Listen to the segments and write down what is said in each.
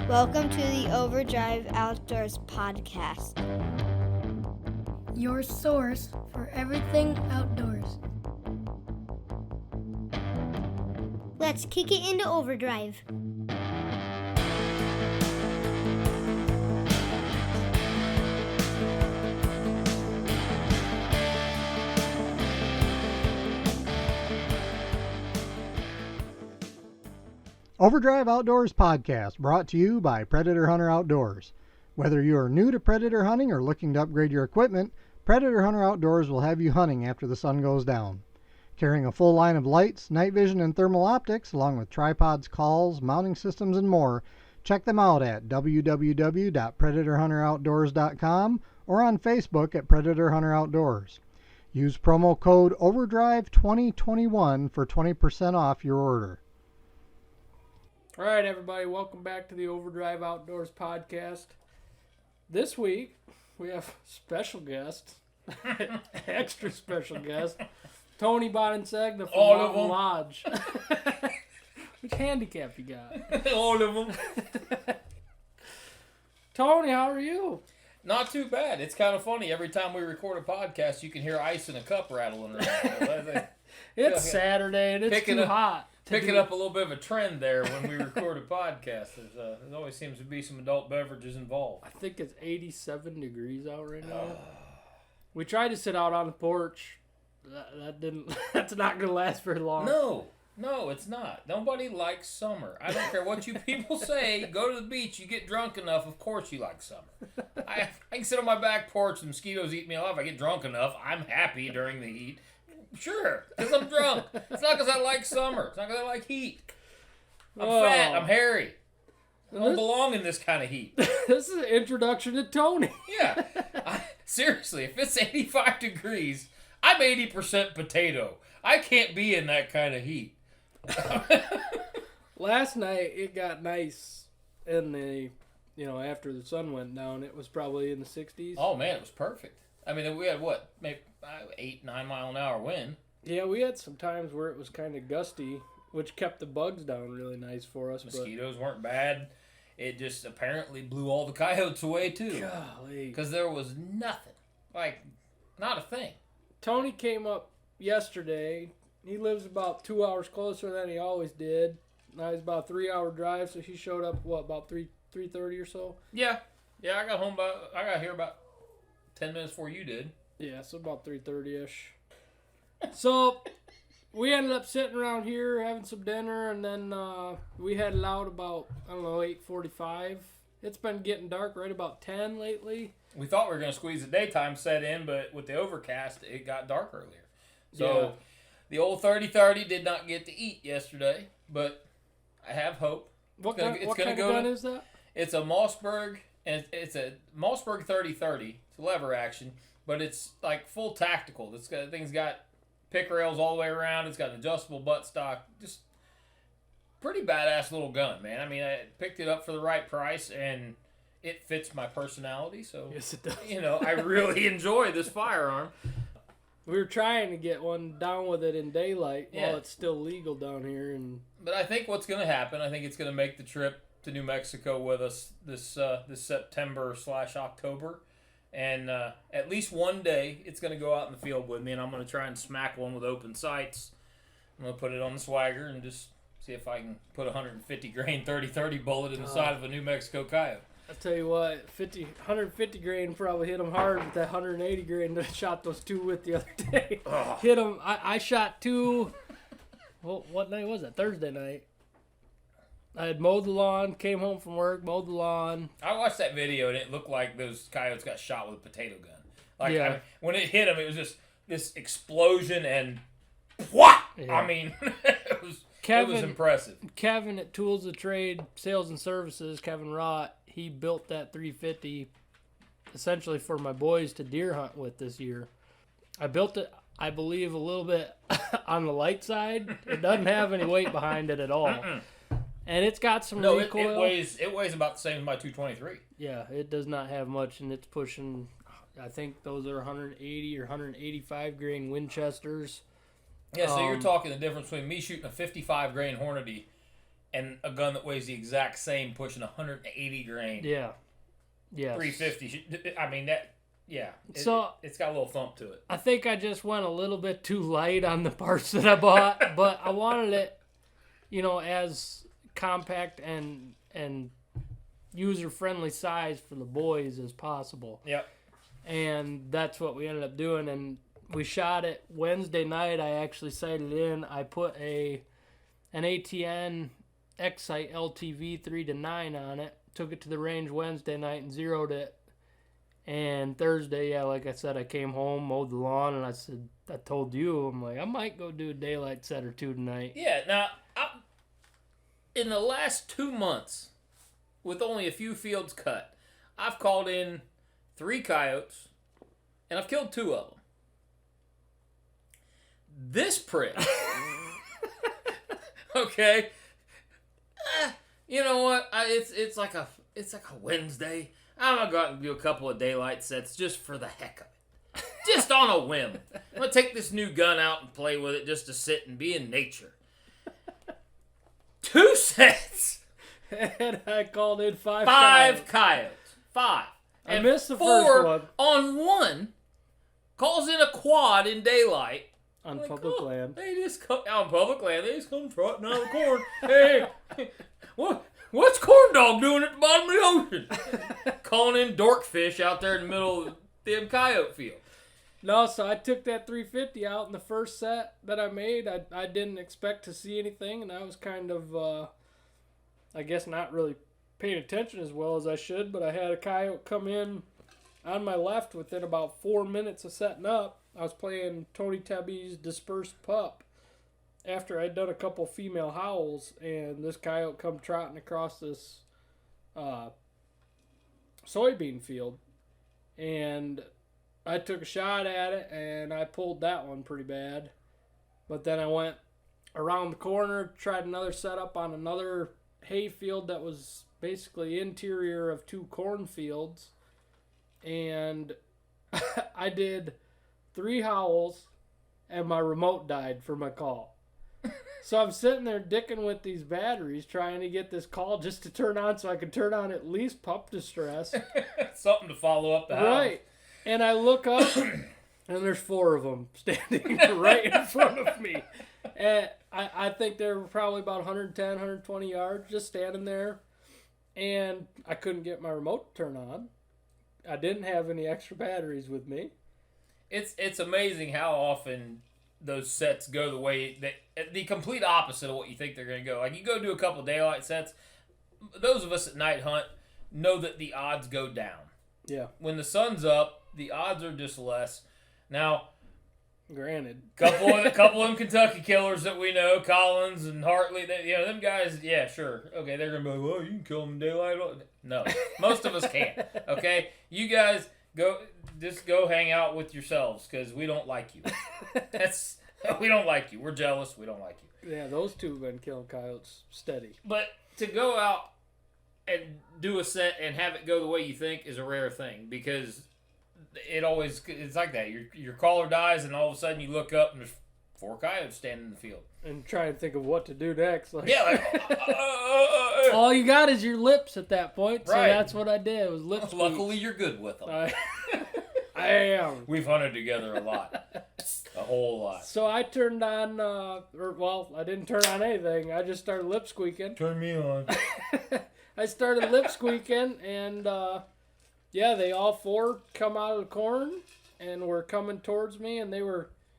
Welcome to the Overdrive Outdoors podcast. Your source for everything outdoors. Let's kick it into overdrive. Overdrive Outdoors podcast brought to you by Predator Hunter Outdoors. Whether you are new to predator hunting or looking to upgrade your equipment, Predator Hunter Outdoors will have you hunting after the sun goes down. Carrying a full line of lights, night vision, and thermal optics, along with tripods, calls, mounting systems, and more, check them out at www.predatorhunteroutdoors.com or on Facebook at Predator Hunter Outdoors. Use promo code OVERDRIVE2021 for 20% off your order. All right, everybody, welcome back to the Overdrive Outdoors podcast. This week, we have special guest, extra special guest, Tony Boninsegna from Mountain Lodge. Which handicap you got? All of them. Tony, how are you? Not too bad. It's kind of funny. Every time we record a podcast, you can hear ice in a cup rattling around. It's Saturday and it's too hot. Picking up a little bit of a trend there when we record a podcast. There always seems to be some adult beverages involved. I think it's 87 degrees out right now. We tried to sit out on the porch. That didn't. That's not going to last very long. No, it's not. Nobody likes summer. I don't care what you people say. Go to the beach. You get drunk enough. Of course you like summer. I can sit on my back porch. The mosquitoes eat me alive. I get drunk enough. I'm happy during the heat. Sure, because I'm drunk. It's not because I like summer. It's not because I like heat. I'm fat. I'm hairy. I don't belong in this kind of heat. This is an introduction to Tony. Yeah. Seriously, if it's 85 degrees, I'm 80% potato. I can't be in that kind of heat. Last night, it got nice in the, after the sun went down. It was probably in the 60s. Oh, man, it was perfect. I mean, we had, maybe 8-9 mile an hour wind. Yeah, we had some times where it was kind of gusty, which kept the bugs down really nice for us. Mosquitoes weren't bad. It just apparently blew all the coyotes away, too. Golly. Because there was nothing. Not a thing. Tony came up yesterday. He lives about 2 hours closer than he always did. Now he's about a 3-hour drive, so he showed up, about 3:30 or so? Yeah. Yeah, I got here about 10 minutes before you did. Yeah, so about 3:30-ish. So we ended up sitting around here having some dinner, and then we headed out about, 8:45. It's been getting dark right about 10 lately. We thought we were going to squeeze the daytime set in, but with the overcast, it got dark earlier. So the old 30-30 did not get to eat yesterday, but I have hope. What kind of gun is that? It's a Mossberg, and it's a Mossberg 30-30. It's a lever action, but it's like full tactical. Thing's got pick rails all the way around. It's got an adjustable buttstock. Just pretty badass little gun, man. I mean, I picked it up for the right price, and it fits my personality. So yes, it does. I really enjoy this firearm. We were trying to get one down with it in daylight while it's still legal down here. But I think what's going to happen, I think it's going to make the trip to New Mexico with us this September/October. And at least one day, it's going to go out in the field with me, and I'm going to try and smack one with open sights. I'm going to put it on the swagger and just see if I can put a 150 grain 30-30 bullet in the side of a New Mexico coyote. I'll tell you what, 150 grain probably hit them hard with that 180 grain that I shot those two with the other day. Hit them. I shot two. Well, what night was it? Thursday night. I had mowed the lawn, came home from work, mowed the lawn. I watched that video, and it looked like those coyotes got shot with a potato gun. When it hit them, it was just this explosion and what? Yeah. I mean, it was impressive. Kevin at Tools of Trade Sales and Services, Kevin Rott, he built that 350 essentially for my boys to deer hunt with this year. I built it, I believe, a little bit on the light side. It doesn't have any weight behind it at all. And it's got some recoil. It weighs about the same as my 223. Yeah, it does not have much, and it's pushing, I think those are 180 or 185 grain Winchesters. Yeah, so you're talking the difference between me shooting a 55 grain Hornady and a gun that weighs the exact same pushing 180 grain. Yeah. Yeah. 350. I mean, that, yeah. It's got a little thump to it. I think I just went a little bit too light on the parts that I bought, but I wanted it, as compact and user-friendly size for the boys as possible. Yep. And that's what we ended up doing. And we shot it Wednesday night. I actually sighted in. I put an ATN X-Sight LTV 3-9 on it. Took it to the range Wednesday night and zeroed it. And Thursday, yeah, like I said, I came home, mowed the lawn, and I told you, I'm like, I might go do a daylight set or two tonight. Yeah, now, in the last 2 months, with only a few fields cut, I've called in 3 coyotes, and I've killed 2 of them. This prick, okay, you know what? It's like a Wednesday. I'm gonna go out and do a couple of daylight sets just for the heck of it, just on a whim. I'm gonna take this new gun out and play with it just to sit and be in nature. 2 sets. And I called in 5 coyotes. 5. I missed the 4 first one. on 1 calls in a quad in daylight. On public land. They just come on public land. They just come trotting out of the corn. Hey, what's corn dog doing at the bottom of the ocean? Calling in dorkfish out there in the middle of the coyote field. No, so I took that 350 out in the first set that I made. I didn't expect to see anything, and I was kind of, I guess, not really paying attention as well as I should, but I had a coyote come in on my left within about 4 minutes of setting up. I was playing Tony Tebby's Dispersed Pup after I'd done a couple female howls, and this coyote come trotting across this soybean field, and I took a shot at it, and I pulled that one pretty bad. But then I went around the corner, tried another setup on another hay field that was basically interior of 2 cornfields, and I did 3 howls, and my remote died for my call. So I'm sitting there dicking with these batteries, trying to get this call just to turn on so I could turn on at least pup distress. Something to follow up the house. Right. And I look up, and there's 4 of them standing right in front of me. And I think they were probably about 110, 120 yards, just standing there. And I couldn't get my remote to turn on. I didn't have any extra batteries with me. It's amazing how often those sets go the way the complete opposite of what you think they're going to go. Like, you go do a couple of daylight sets, those of us at night hunt know that the odds go down. Yeah. When the sun's up, the odds are just less. Now, granted, couple of them Kentucky killers that we know, Collins and Hartley, them guys, yeah, sure. Okay, they're going to be like, well, you can kill them in daylight. No, most of us can't. Okay? You guys go hang out with yourselves because we don't like you. We don't like you. We're jealous. We don't like you. Yeah, those 2 have been killing coyotes steady. But to go out and do a set and have it go the way you think is a rare thing, because it's like that. Your caller dies, and all of a sudden you look up and there's 4 coyotes standing in the field. And try and think of what to do next. All you got is your lips at that point. So Right. that's what I did. It was lip squeak. Luckily, you're good with them. I am. We've hunted together a lot. A whole lot. So I turned on, I didn't turn on anything. I just started lip squeaking. Turn me on. I started lip squeaking, and they all 4 come out of the corn and were coming towards me, and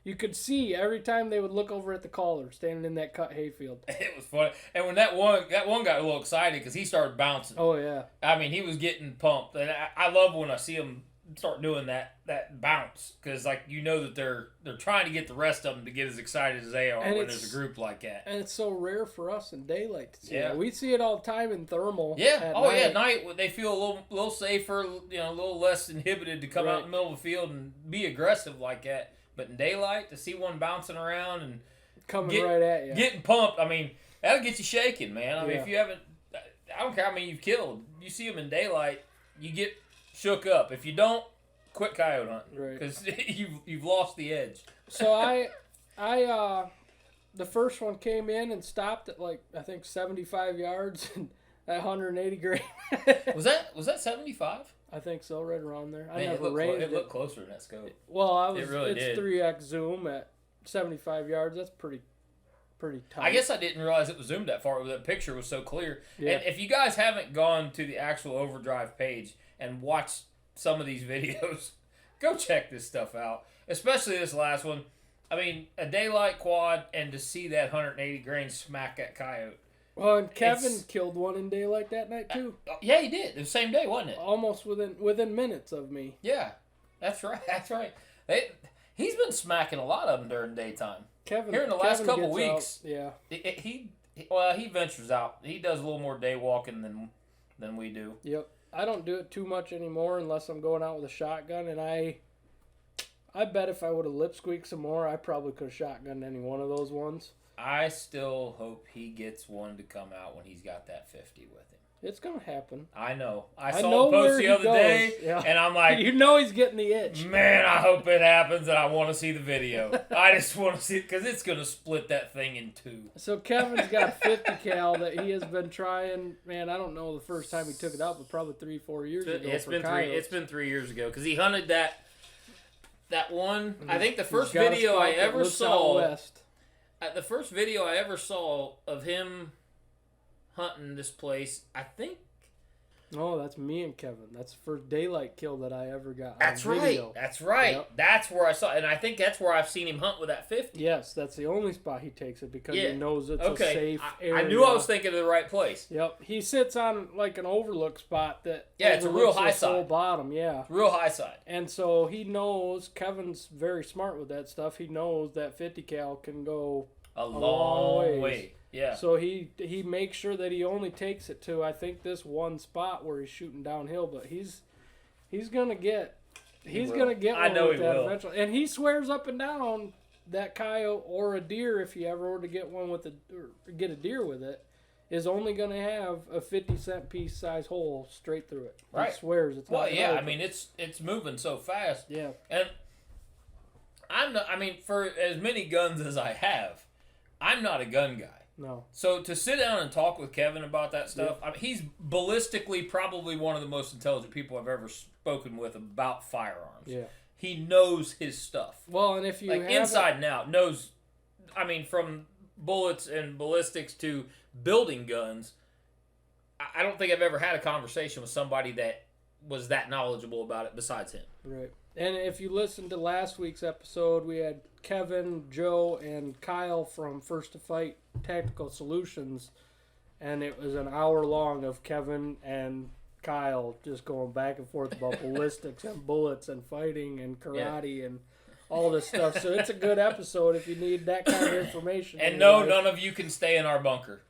you could see every time they would look over at the caller standing in that cut hayfield. It was funny. And when that one got a little excited because he started bouncing. Oh, yeah. I mean, he was getting pumped. And I love when I see him start doing that bounce, because that they're trying to get the rest of them to get as excited as they are when there's a group like that. And it's so rare for us in daylight to see Yeah. it. We see it all the time in thermal. Yeah. At night. At night they feel a little safer, a little less inhibited to come out in the middle of the field and be aggressive like that. But in daylight, to see one bouncing around and coming right at you, getting pumped, I mean, that'll get you shaking, man. I mean, if you haven't, I don't care how many you've killed, you see them in daylight, you get shook up. If you don't, quit coyote hunting, because you've lost the edge. So I the first one came in and stopped at like I think 75 yards and at 180 grain. Was that 75? I think so, right around there. I Man, never rated it looked closer than that scope. Well, It really it's did. 3x zoom at 75 yards. That's pretty tight. I guess I didn't realize it was zoomed that far. That picture was so clear. Yeah. And if you guys haven't gone to the actual Overdrive page and watched some of these videos, go check this stuff out. Especially this last one. I mean, a daylight quad and to see that 180 grain smack that coyote. Well, and Kevin killed one in daylight that night too. Yeah, he did. The same day, wasn't it? Almost within minutes of me. Yeah, that's right. That's right. He's been smacking a lot of them during daytime. Kevin Here in the last Kevin couple gets weeks, out, yeah. He ventures out. He does a little more day walking than we do. Yep. I don't do it too much anymore unless I'm going out with a shotgun, and I bet if I would have lip squeaked some more, I probably could have shotgunned any one of those ones. I still hope he gets one to come out when he's got that 50 with him. It's gonna happen. I know. I know saw a where post the he other goes. day, Yeah. and I'm like, You know he's getting the itch. man, I hope it happens, and I want to see the video. I just want to see it because it's gonna split that thing in two. So Kevin's got a 50 cal that he has been trying. Man, I don't know the first time he took it out, but probably 3-4 years ago. It's for been coyotes. It's been 3 years ago because he hunted that one. I think the He's first got a video spot I that ever looks out saw. west. The first video I ever saw of him hunting this place, I think. Oh, that's me and Kevin. That's the first daylight kill that I ever got. That's on video. right. That's right. Yep. That's where I saw it. And I think that's where I've seen him hunt with that 50. Yes, that's the only spot he takes it because Yeah. he knows it's Okay. a safe I area. knew I was thinking of the right place. Yep, he sits on like an overlook spot that Yeah, it's a real overlooks high the whole side. bottom. Yeah, Real high side. and so he knows. Kevin's very smart with that stuff. He knows that 50 cal can go A long long ways. way. Yeah. So he makes sure that he only takes it to I think this one spot where he's shooting downhill, but he's gonna get will. gonna get I one know with he that will. eventually, and he swears up and down that coyote or a deer, if he ever were to get one with get a deer with it, is only gonna have a 50-cent piece size hole straight through it. Right. He swears it's not. Well, gonna yeah. I open. mean, it's moving so fast. Yeah. And I'm not. I mean, for as many guns as I have, I'm not a gun guy. No. So to sit down and talk with Kevin about that stuff, I mean, he's ballistically probably one of the most intelligent people I've ever spoken with about firearms. Yeah. He knows his stuff. Well, and if you Like have inside and out, knows, I mean, from bullets and ballistics to building guns, I don't think I've ever had a conversation with somebody that was that knowledgeable about it besides him. Right. And if you listen to last week's episode, we had Kevin, Joe, and Kyle from First to Fight Tactical Solutions, and it was an hour long of Kevin and Kyle just going back and forth about ballistics and bullets and fighting and karate and all this stuff. So it's a good episode if you need that kind of information. And no, none of you can stay in our bunker.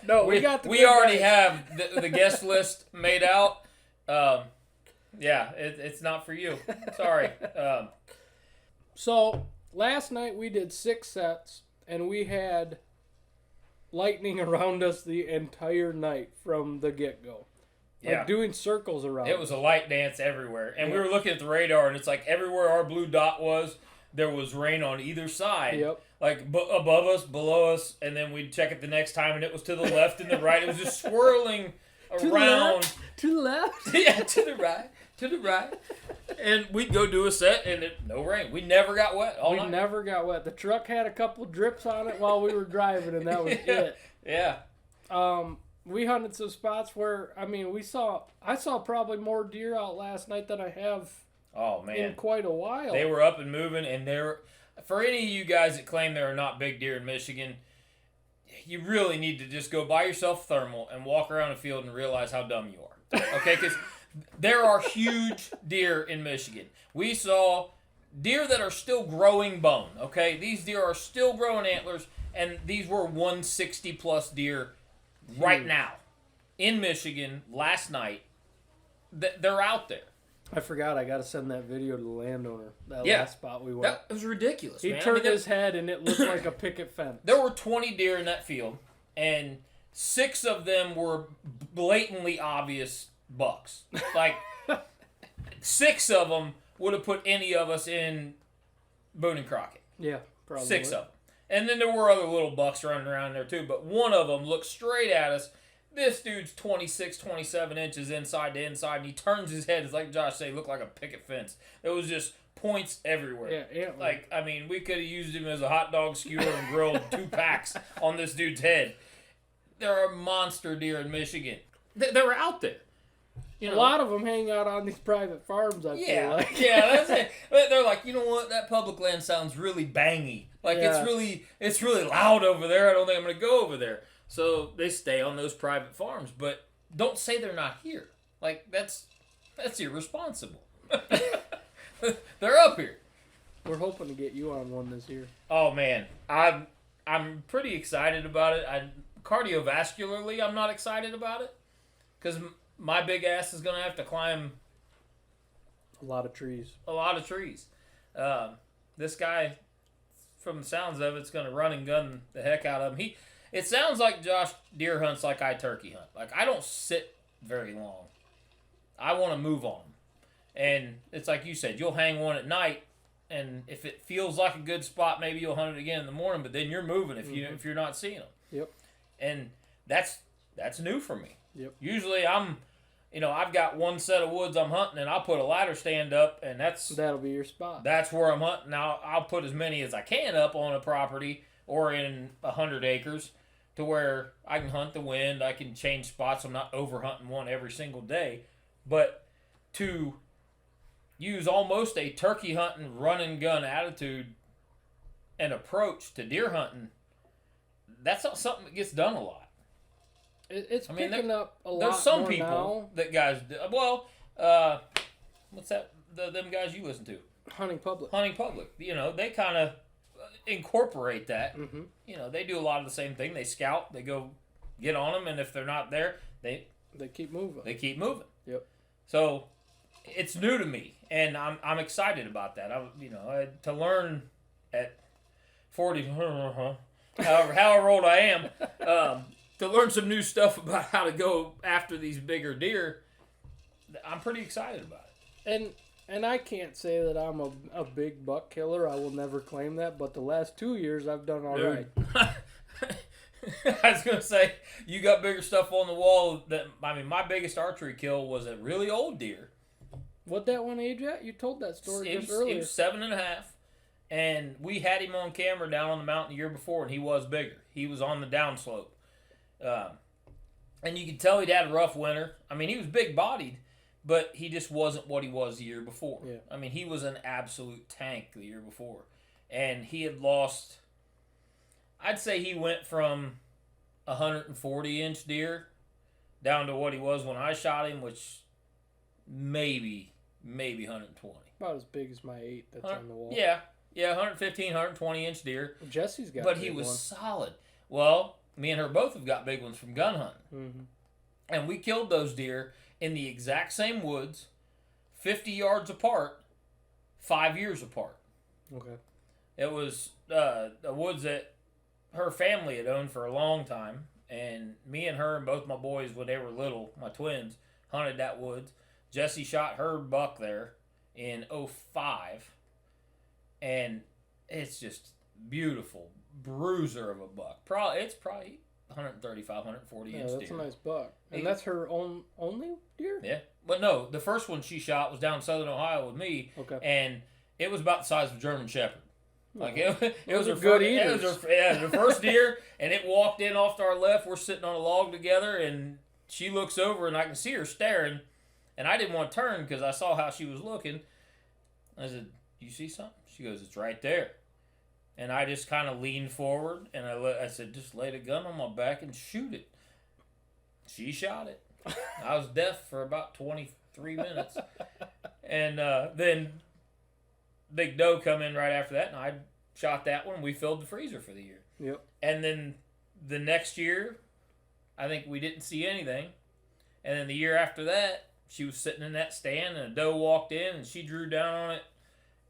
No, we got the we good already guys. have the guest list made out. Yeah, it's not for you. Sorry. So last night we did 6 sets, and we had lightning around us the entire night from the get-go. Like Yeah. doing circles around. It was a light dance everywhere. And we Yeah. were looking at the radar, and it's like everywhere our blue dot was, there was rain on either side. Yep. Like above us, below us, and then we'd check it the next time, and it was to the left and the right. It was just swirling To the around. left, to the left. Yeah, to the right, to the right. And we'd go do a set, and no rain. We never got wet all We night. never got wet. The truck had a couple drips on it while we were driving, and that was it. Yeah. We hunted some spots where, I mean, I saw probably more deer out last night than I have Oh, man. in quite a while. They were up and moving, and for any of you guys that claim there are not big deer in Michigan, you really need to just go buy yourself a thermal and walk around a field and realize how dumb you are. Okay, because there are huge deer in Michigan. We saw deer that are still growing bone. Okay, these deer are still growing antlers, and these were 160 plus deer right now in Michigan last night. They're out there. I forgot I got to send that video to the landowner. That Yeah. last spot we went. That was ridiculous, He man. turned I mean, his head and it looked like a picket fence. there were 20 deer in that field, and 6 of them were blatantly obvious bucks. Like, 6 of them would have put any of us in Boone and Crockett. Yeah, probably. 6 of them. And then there were other little bucks running around there too, but one of them looked straight at us. This dude's 26, 27 inches inside to inside, and he turns his head. It's like Josh said, he looked like a picket fence. There was just points everywhere. Yeah. Like, I mean, we could have used him as a hot dog skewer and grilled 2 packs on this dude's head. There are monster deer in Michigan. They were out there. A lot of them hang out on these private farms, I feel like. Yeah, that's it. But they're like, you know what? That public land sounds really bangy. Like, Yeah. it's really loud over there. I don't think I'm going to go over there. So they stay on those private farms. But don't say they're not here. Like, that's irresponsible. They're up here. We're hoping to get you on one this year. Oh, man. I'm pretty excited about it. Cardiovascularly, I'm not excited about it. Because my big ass is going to have to climb A lot of trees. a lot of trees. This guy, from the sounds of it, is going to run and gun the heck out of him. It sounds like Josh deer hunts like I turkey hunt. Like, I don't sit very long. I want to move on them. And it's like you said, you'll hang one at night, and if it feels like a good spot, maybe you'll hunt it again in the morning, but then you're moving if you're not seeing them. Yep. And that's new for me. Yep. Usually I've got one set of woods I'm hunting, and I'll put a ladder stand up, and That'll be your spot. that's where I'm hunting. Now, I'll put as many as I can up on a property or in 100 acres to where I can hunt the wind. I can change spots. I'm not over hunting one every single day. But to use almost a turkey hunting run and gun attitude and approach to deer hunting, that's not something that gets done a lot. It's I mean, picking up a lot There's some more people now. that guys do. Well, what's that? Them guys you listen to? Hunting public. Hunting public. They kind of incorporate that. Mm-hmm. They do a lot of the same thing. They scout. They go get on them, and if they're not there, they keep moving. keep moving. Yep. So it's new to me, and I'm excited about that. To learn at 40, however old I am, to learn some new stuff about how to go after these bigger deer, I'm pretty excited about it. And I can't say that I'm a big buck killer. I will never claim that. But the last 2 years, I've done all right. I was going to say, you got bigger stuff on the wall. My biggest archery kill was a really old deer. What that one age at? You told that story He just earlier. was 7.5, and we had him on camera down on the mountain the year before, and he was bigger. He was on the downslope. And you could tell he'd had a rough winter. I mean, he was big-bodied, but he just wasn't what he was the year before. Yeah. I mean, he was an absolute tank the year before. And he had lost, I'd say he went from 140-inch deer down to what he was when I shot him, which maybe 120. About as big as my 8 that's on the wall. Yeah, 115, 120-inch deer. Jesse's got But a he big was one. solid. Well, me and her both have got big ones from gun hunting. Mm-hmm. And we killed those deer in the exact same woods, 50 yards apart, 5 years apart. Okay. It was the woods that her family had owned for a long time. And me and her and both my boys, when they were little, my twins, hunted that woods. Jesse shot her buck there in 2005. And it's just beautiful. Bruiser of a buck. It's probably 135, 140 inch That's deer. a nice buck. And that's her only deer? Yeah. But no, the first one she shot was down in southern Ohio with me. Okay. And it was about the size of a German Shepherd. Like it was her good first, eaters. it was her first deer, and it walked in off to our left. We're sitting on a log together, and she looks over, and I can see her staring. And I didn't want to turn because I saw how she was looking. I said, "You see something?" She goes, "It's right there." And I just kind of leaned forward, and I said, "Just lay the gun on my back and shoot it." She shot it. I was deaf for about 23 minutes. And then Big Doe come in right after that, and I shot that one. We filled the freezer for the year. Yep. And then the next year, I think we didn't see anything. And then the year after that, she was sitting in that stand, and a doe walked in, and she drew down on it.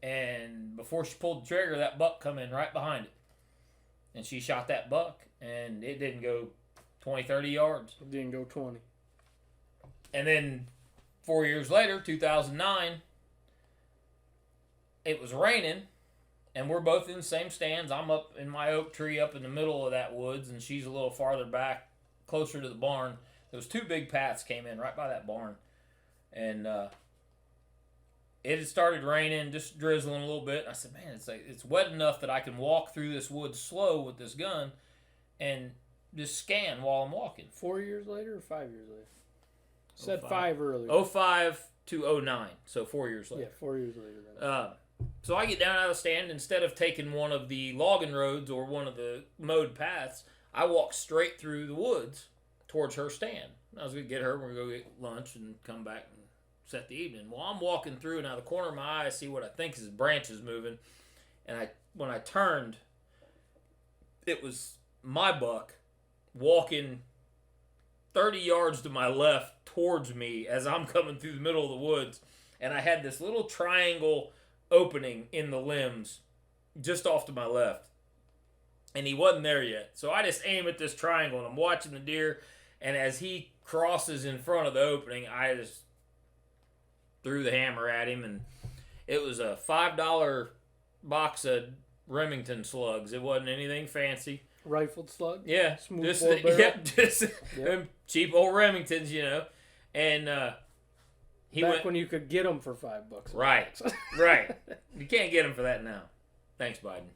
And before she pulled the trigger, that buck come in right behind it. And she shot that buck, and it didn't go 20, 30 yards. It didn't go 20. And then 4 years later, 2009, it was raining, and we're both in the same stands. I'm up in my oak tree up in the middle of that woods, and she's a little farther back, closer to the barn. Those two big paths came in right by that barn, and it had started raining, just drizzling a little bit. I said, man, it's wet enough that I can walk through this woods slow with this gun and just scan while I'm walking. 4 years later or 5 years later? Said 05. 5 earlier. 05 to 09, so 4 years later. Yeah, 4 years later. Then. So I get down out of the stand. Instead of taking one of the logging roads or one of the mowed paths, I walk straight through the woods towards her stand. I was going to get her. We're going to go get lunch and come back and set the evening. Well, I'm walking through, and out of the corner of my eye, I see what I think is branches moving. And when I turned, it was my buck walking 30 yards to my left towards me as I'm coming through the middle of the woods. And I had this little triangle opening in the limbs just off to my left. And he wasn't there yet. So I just aim at this triangle, and I'm watching the deer. And as he crosses in front of the opening, I just threw the hammer at him. And it was a $5 box of Remington slugs. It wasn't anything fancy. Rifled slug? Yeah. Smooth bore barrel? Yep, just them cheap old Remingtons, you know. And he Back went when you could get them for $5. right, right. You can't get him for that now. Thanks, Biden.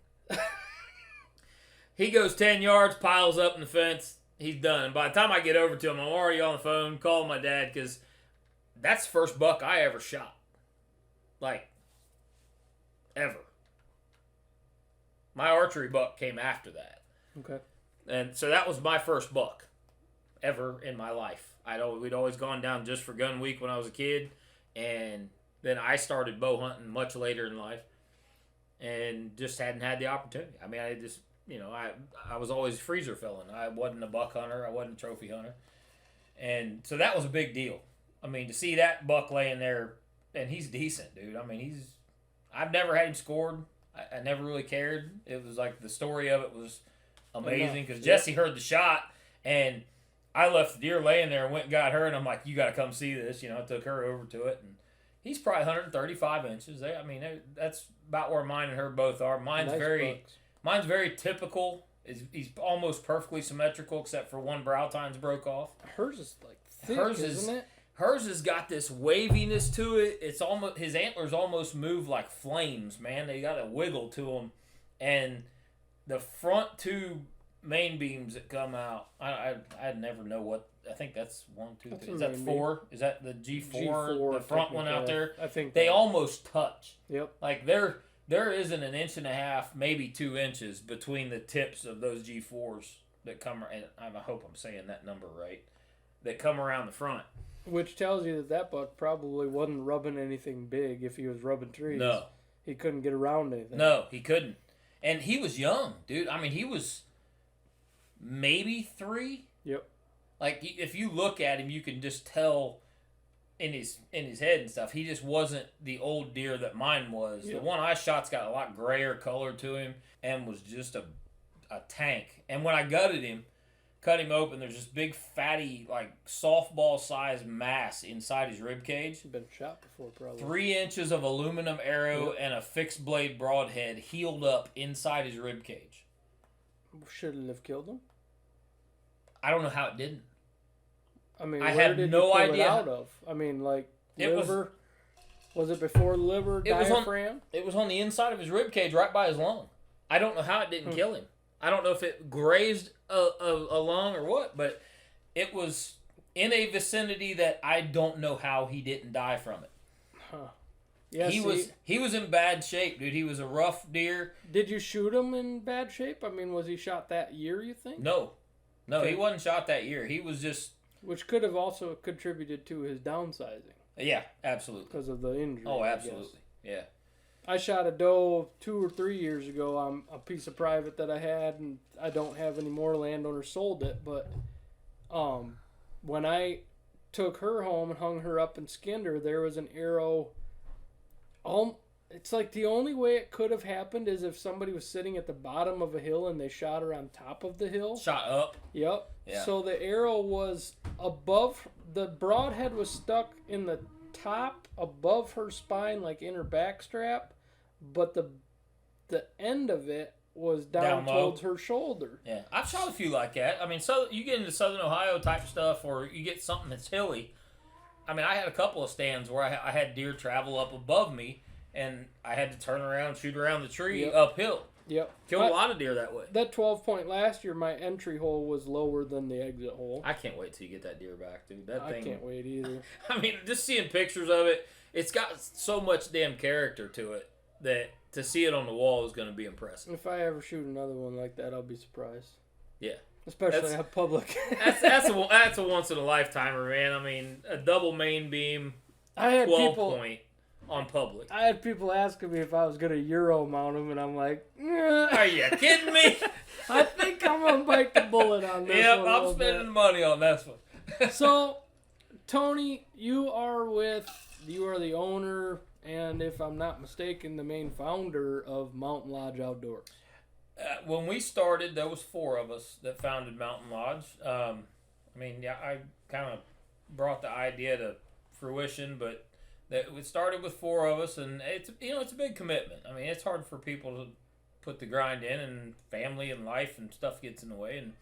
He goes 10 yards, piles up in the fence. He's done. And by the time I get over to him, I'm already on the phone calling my dad because that's the first buck I ever shot. Like, ever. My archery buck came after that. Okay. And so that was my first buck ever in my life. We'd always gone down just for gun week when I was a kid. And then I started bow hunting much later in life and just hadn't had the opportunity. I mean, I just, you know, I was always a freezer filling. I wasn't a buck hunter. I wasn't a trophy hunter. And so that was a big deal. I mean, to see that buck laying there, and he's decent, dude. I mean, I've never had him scored. I never really cared. It was like the story of it was amazing because Jesse heard the shot, and I left the deer laying there and went and got her, and I'm like, you got to come see this. You know, I took her over to it, and he's probably 135 inches. I mean, that's about where mine and her both are. Mine's very typical. He's almost perfectly symmetrical except for one brow tines broke off. Hers is like thick, isn't it? Hers has got this waviness to it. It's almost, his antlers almost move like flames, man. They got a wiggle to them, and the front two main beams that come out, I'd never know what. I think that's 1, 2, 3. Is that 4? Is that the G4? The front one out there. I think they almost touch. Yep. Like there isn't an inch and a half, maybe 2 inches between the tips of those G4s that come. And I hope I'm saying that number right. That come around the front. Which tells you that buck probably wasn't rubbing anything big if he was rubbing trees. No. He couldn't get around anything. No, he couldn't. And he was young, dude. I mean, he was maybe 3. Yep. Like, if you look at him, you can just tell in his head and stuff. He just wasn't the old deer that mine was. Yep. The one I shot's got a lot grayer color to him and was just a tank. And when I gutted him, cut him open, there's this big fatty, like softball sized mass inside his rib cage. He's been shot before, probably. 3 inches of aluminum arrow and a fixed blade broadhead healed up inside his rib cage. Should it have killed him? I don't know how it didn't. I mean, I where have did no you pull idea. it out of? I mean, like It liver. Was it before liver diaphragm? It was on the inside of his rib cage, right by his lung. I don't know how it didn't kill him. I don't know if it grazed a lung or what, but it was in a vicinity that I don't know how he didn't die from it. Huh. Yeah, he was in bad shape, dude. He was a rough deer. Did you shoot him in bad shape? I mean, was he shot that year, you think? No, he wasn't shot that year. He was just... Which could have also contributed to his downsizing. Yeah, absolutely. Because of the injury. Oh, absolutely. Yeah. I shot a doe 2 or 3 years ago on a piece of private that I had, and I don't have any more. Landowners sold it, but when I took her home and hung her up and skinned her, there was an arrow. It's like the only way it could have happened is if somebody was sitting at the bottom of a hill and they shot her on top of the hill. Shot up. Yep. Yeah. So the arrow was above, the broadhead was stuck in the top above her spine, like in her back strap, but the the end of it was down low. towards her shoulder. Yeah, I've shot a few like that. I mean, so you get into Southern Ohio type stuff, or you get something that's hilly. I mean, I had a couple of stands where I had deer travel up above me, and I had to turn around, shoot around the tree uphill. Yep. Killed a lot of deer that way. That 12-point last year, my entry hole was lower than the exit hole. I can't wait till you get that deer back, dude. That I thing. can't wait either. I mean, just seeing pictures of it, it's got so much damn character to it that to see it on the wall is going to be impressive. If I ever shoot another one like that, I'll be surprised. Yeah. Especially out public. that's a once in a lifetimer, man. I mean, a double main beam, I had 12 people point on public. I had people asking me if I was gonna Euro mount them, and I'm like, Are you kidding me? I think I'm gonna bite the bullet on this. Yep, one a I'm little spending bit. money on this one. So, Tony, you are the owner, and if I'm not mistaken, the main founder of Mountain Lodge Outdoors. When we started, there was 4 of us that founded Mountain Lodge. I mean, yeah, I kind of brought the idea to fruition, but it started with 4 of us, and it's a big commitment. I mean, it's hard for people to put the grind in, and family and life and stuff gets in the way. And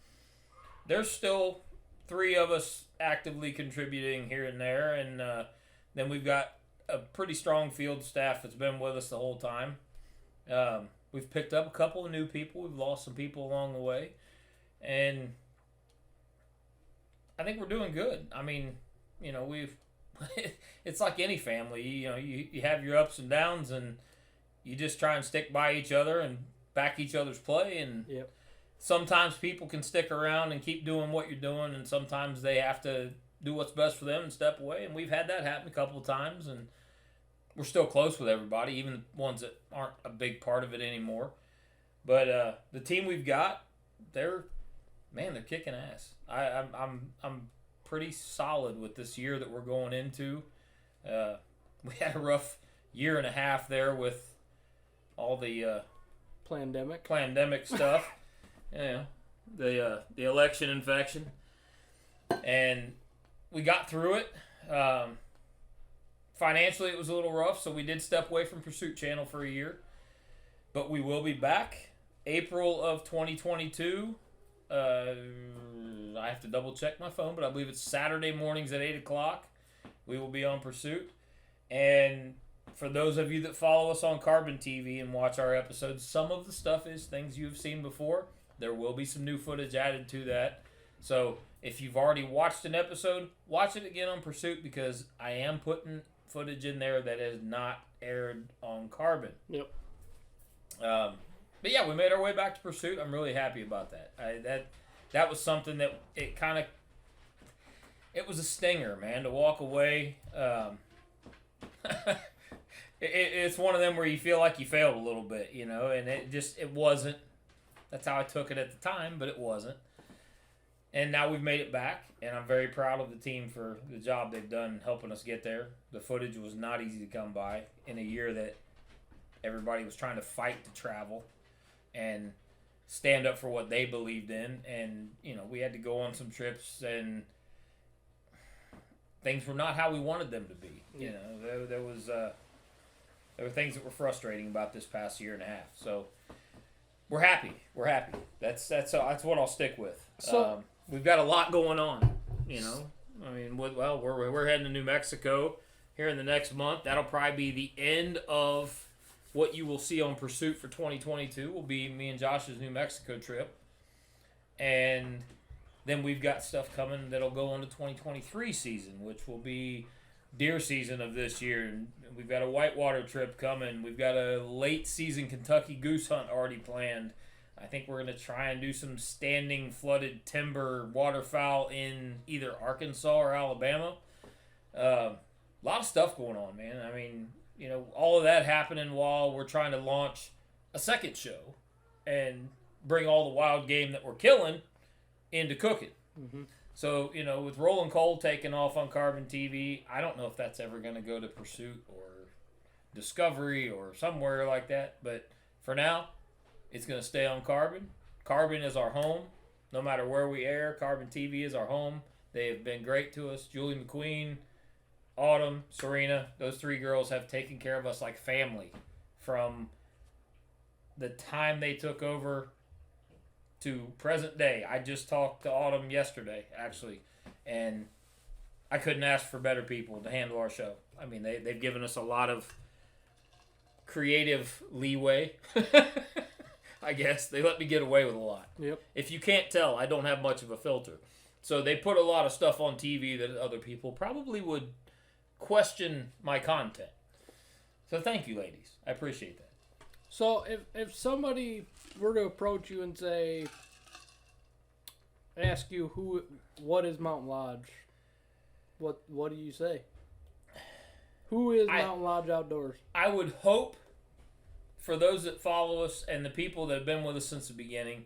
there's still 3 of us actively contributing here and there, and then we've got a pretty strong field staff that's been with us the whole time. We've picked up a couple of new people. We've lost some people along the way. And I think we're doing good. I mean, it's like any family. You have your ups and downs, and you just try and stick by each other and back each other's play. And Yep. sometimes people can stick around and keep doing what you're doing, and sometimes they have to do what's best for them and step away. And we've had that happen a couple of times, and we're still close with everybody, even the ones that aren't a big part of it anymore. But the team we've got, they're kicking ass. I'm pretty solid with this year that we're going into. We had a rough year and a half there with all the Pandemic stuff. The election infection, and we got through it. Financially, it was a little rough, so we did step away from Pursuit Channel for a year. But we will be back April of 2022. I have to double check my phone, but I believe it's Saturday mornings at 8 o'clock. We will be on Pursuit. And for those of you that follow us on Carbon TV and watch our episodes, some of the stuff is things you've seen before. There will be some new footage added to that. So if you've already watched an episode, watch it again on Pursuit, because I am putting footage in there that is not aired on Carbon. Yep. But yeah, we made our way back to Pursuit. I'm really happy about that. That was something that it was a stinger, man, to walk away. It's one of them where you feel like you failed a little bit, and it wasn't. That's how I took it at the time, but it wasn't. And now we've made it back, and I'm very proud of the team for the job they've done helping us get there. The footage was not easy to come by in a year that everybody was trying to fight to travel and stand up for what they believed in. And, we had to go on some trips, and things were not how we wanted them to be. There were things that were frustrating about this past year and a half. So we're happy. That's what I'll stick with. So we've got a lot going on. I mean, we're heading to New Mexico here in the next month. That'll probably be the end of what you will see on Pursuit for 2022. Will be me and Josh's New Mexico trip, and then we've got stuff coming that'll go into 2023 season, which will be deer season of this year. And we've got a whitewater trip coming. We've got a late season Kentucky goose hunt already planned. I think we're going to try and do some standing flooded timber waterfowl in either Arkansas or Alabama. A lot of stuff going on, man. I mean, all of that happening while we're trying to launch a second show and bring all the wild game that we're killing into cooking. Mm-hmm. So, with Rolling Coal taking off on Carbon TV, I don't know if that's ever going to go to Pursuit or Discovery or somewhere like that. But for now, it's going to stay on Carbon. Carbon is our home. No matter where we air, Carbon TV is our home. They have been great to us. Julie McQueen, Autumn, Serena, those 3 girls have taken care of us like family from the time they took over to present day. I just talked to Autumn yesterday, actually, and I couldn't ask for better people to handle our show. I mean, they've given us a lot of creative leeway. I guess they let me get away with a lot. Yep. If you can't tell, I don't have much of a filter. So they put a lot of stuff on TV that other people probably would question my content. So thank you, ladies. I appreciate that. So if somebody were to approach you and say, ask you what is Mountain Lodge, what do you say? Who is Mountain Lodge Outdoors? I would hope for those that follow us and the people that have been with us since the beginning,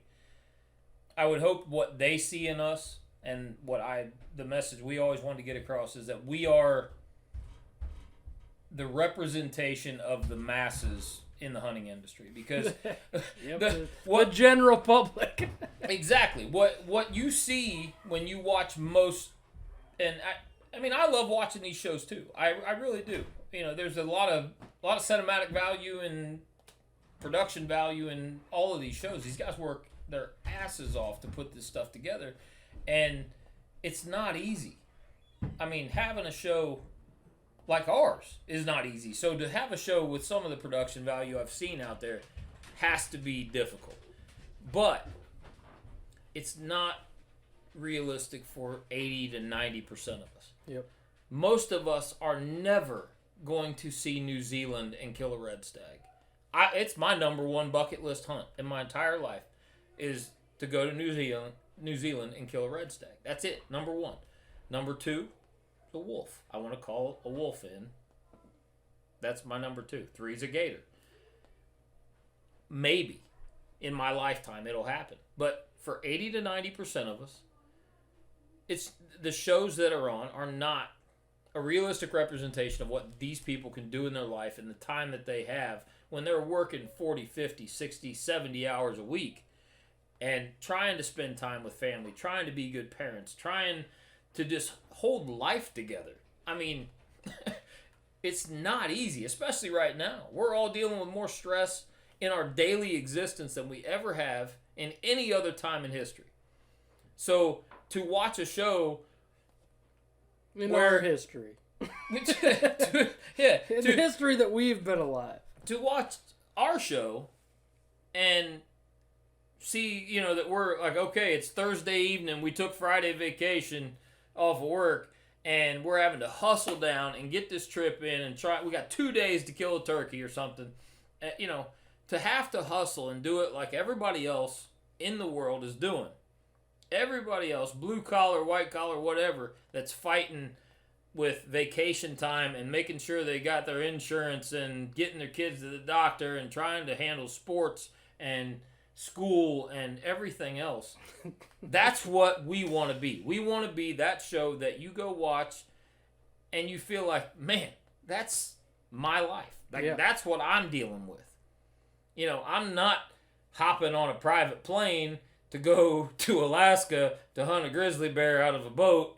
I would hope what they see in us and the message we always want to get across is that we are the representation of the masses in the hunting industry, because the general public. Exactly. What you see when you watch most, and I mean, I love watching these shows too. I really do. You know, there's a lot of cinematic value and production value in all of these shows. These guys work their asses off to put this stuff together, and it's not easy. I mean, having a show like ours is not easy. So to have a show with some of the production value I've seen out there has to be difficult. But it's not realistic for 80 to 90% of us. Yep. Most of us are never going to see New Zealand and kill a red stag. It's my number one bucket list hunt in my entire life is to go to New Zealand and kill a red stag. That's it. Number one. Number two, the wolf. I want to call a wolf in. That's my number two. Three's a gator. Maybe in my lifetime it'll happen. But for 80 to 90% of us, it's the shows that are on are not a realistic representation of what these people can do in their life in the time that they have when they're working 40, 50, 60, 70 hours a week and trying to spend time with family, trying to be good parents, trying to just hold life together. I mean, it's not easy, especially right now. We're all dealing with more stress in our daily existence than we ever have in any other time in history. So to watch a show in our history, the history that we've been alive, to watch our show and see, you know, that we're like, okay, it's Thursday evening, we took Friday vacation off of work, and we're having to hustle down and get this trip in and try. We got 2 days to kill a turkey or something. You know, to have to hustle and do it like everybody else in the world is doing. Everybody else, blue collar, white collar, whatever, that's fighting with vacation time and making sure they got their insurance and getting their kids to the doctor and trying to handle sports and school and everything else. That's what we want to be. We want to be that show that you go watch and you feel like, man, that's my life. That's what I'm dealing with. You know, I'm not hopping on a private plane to go to Alaska to hunt a grizzly bear out of a boat.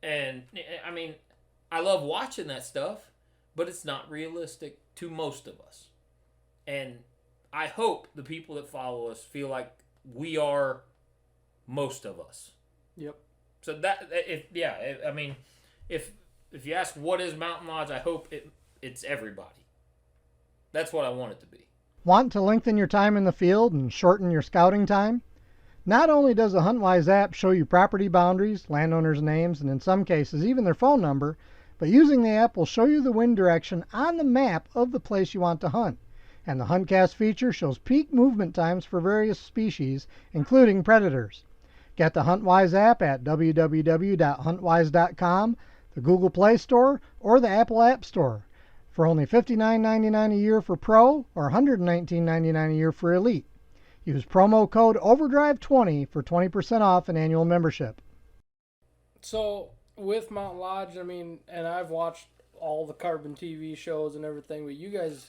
And, I mean, I love watching that stuff, but it's not realistic to most of us. And I hope the people that follow us feel like we are most of us. Yep. So if you ask what is Mountain Lodge, I hope it's everybody. That's what I want it to be. Want to lengthen your time in the field and shorten your scouting time? Not only does the HuntWise app show you property boundaries, landowners' names, and in some cases even their phone number, but using the app will show you the wind direction on the map of the place you want to hunt. And the HuntCast feature shows peak movement times for various species, including predators. Get the HuntWise app at www.huntwise.com, the Google Play Store, or the Apple App Store for only $59.99 a year for Pro or $119.99 a year for Elite. Use promo code OVERDRIVE20 for 20% off an annual membership. So with Mountain Lodge, I mean, and I've watched all the Carbon TV shows and everything, but you guys,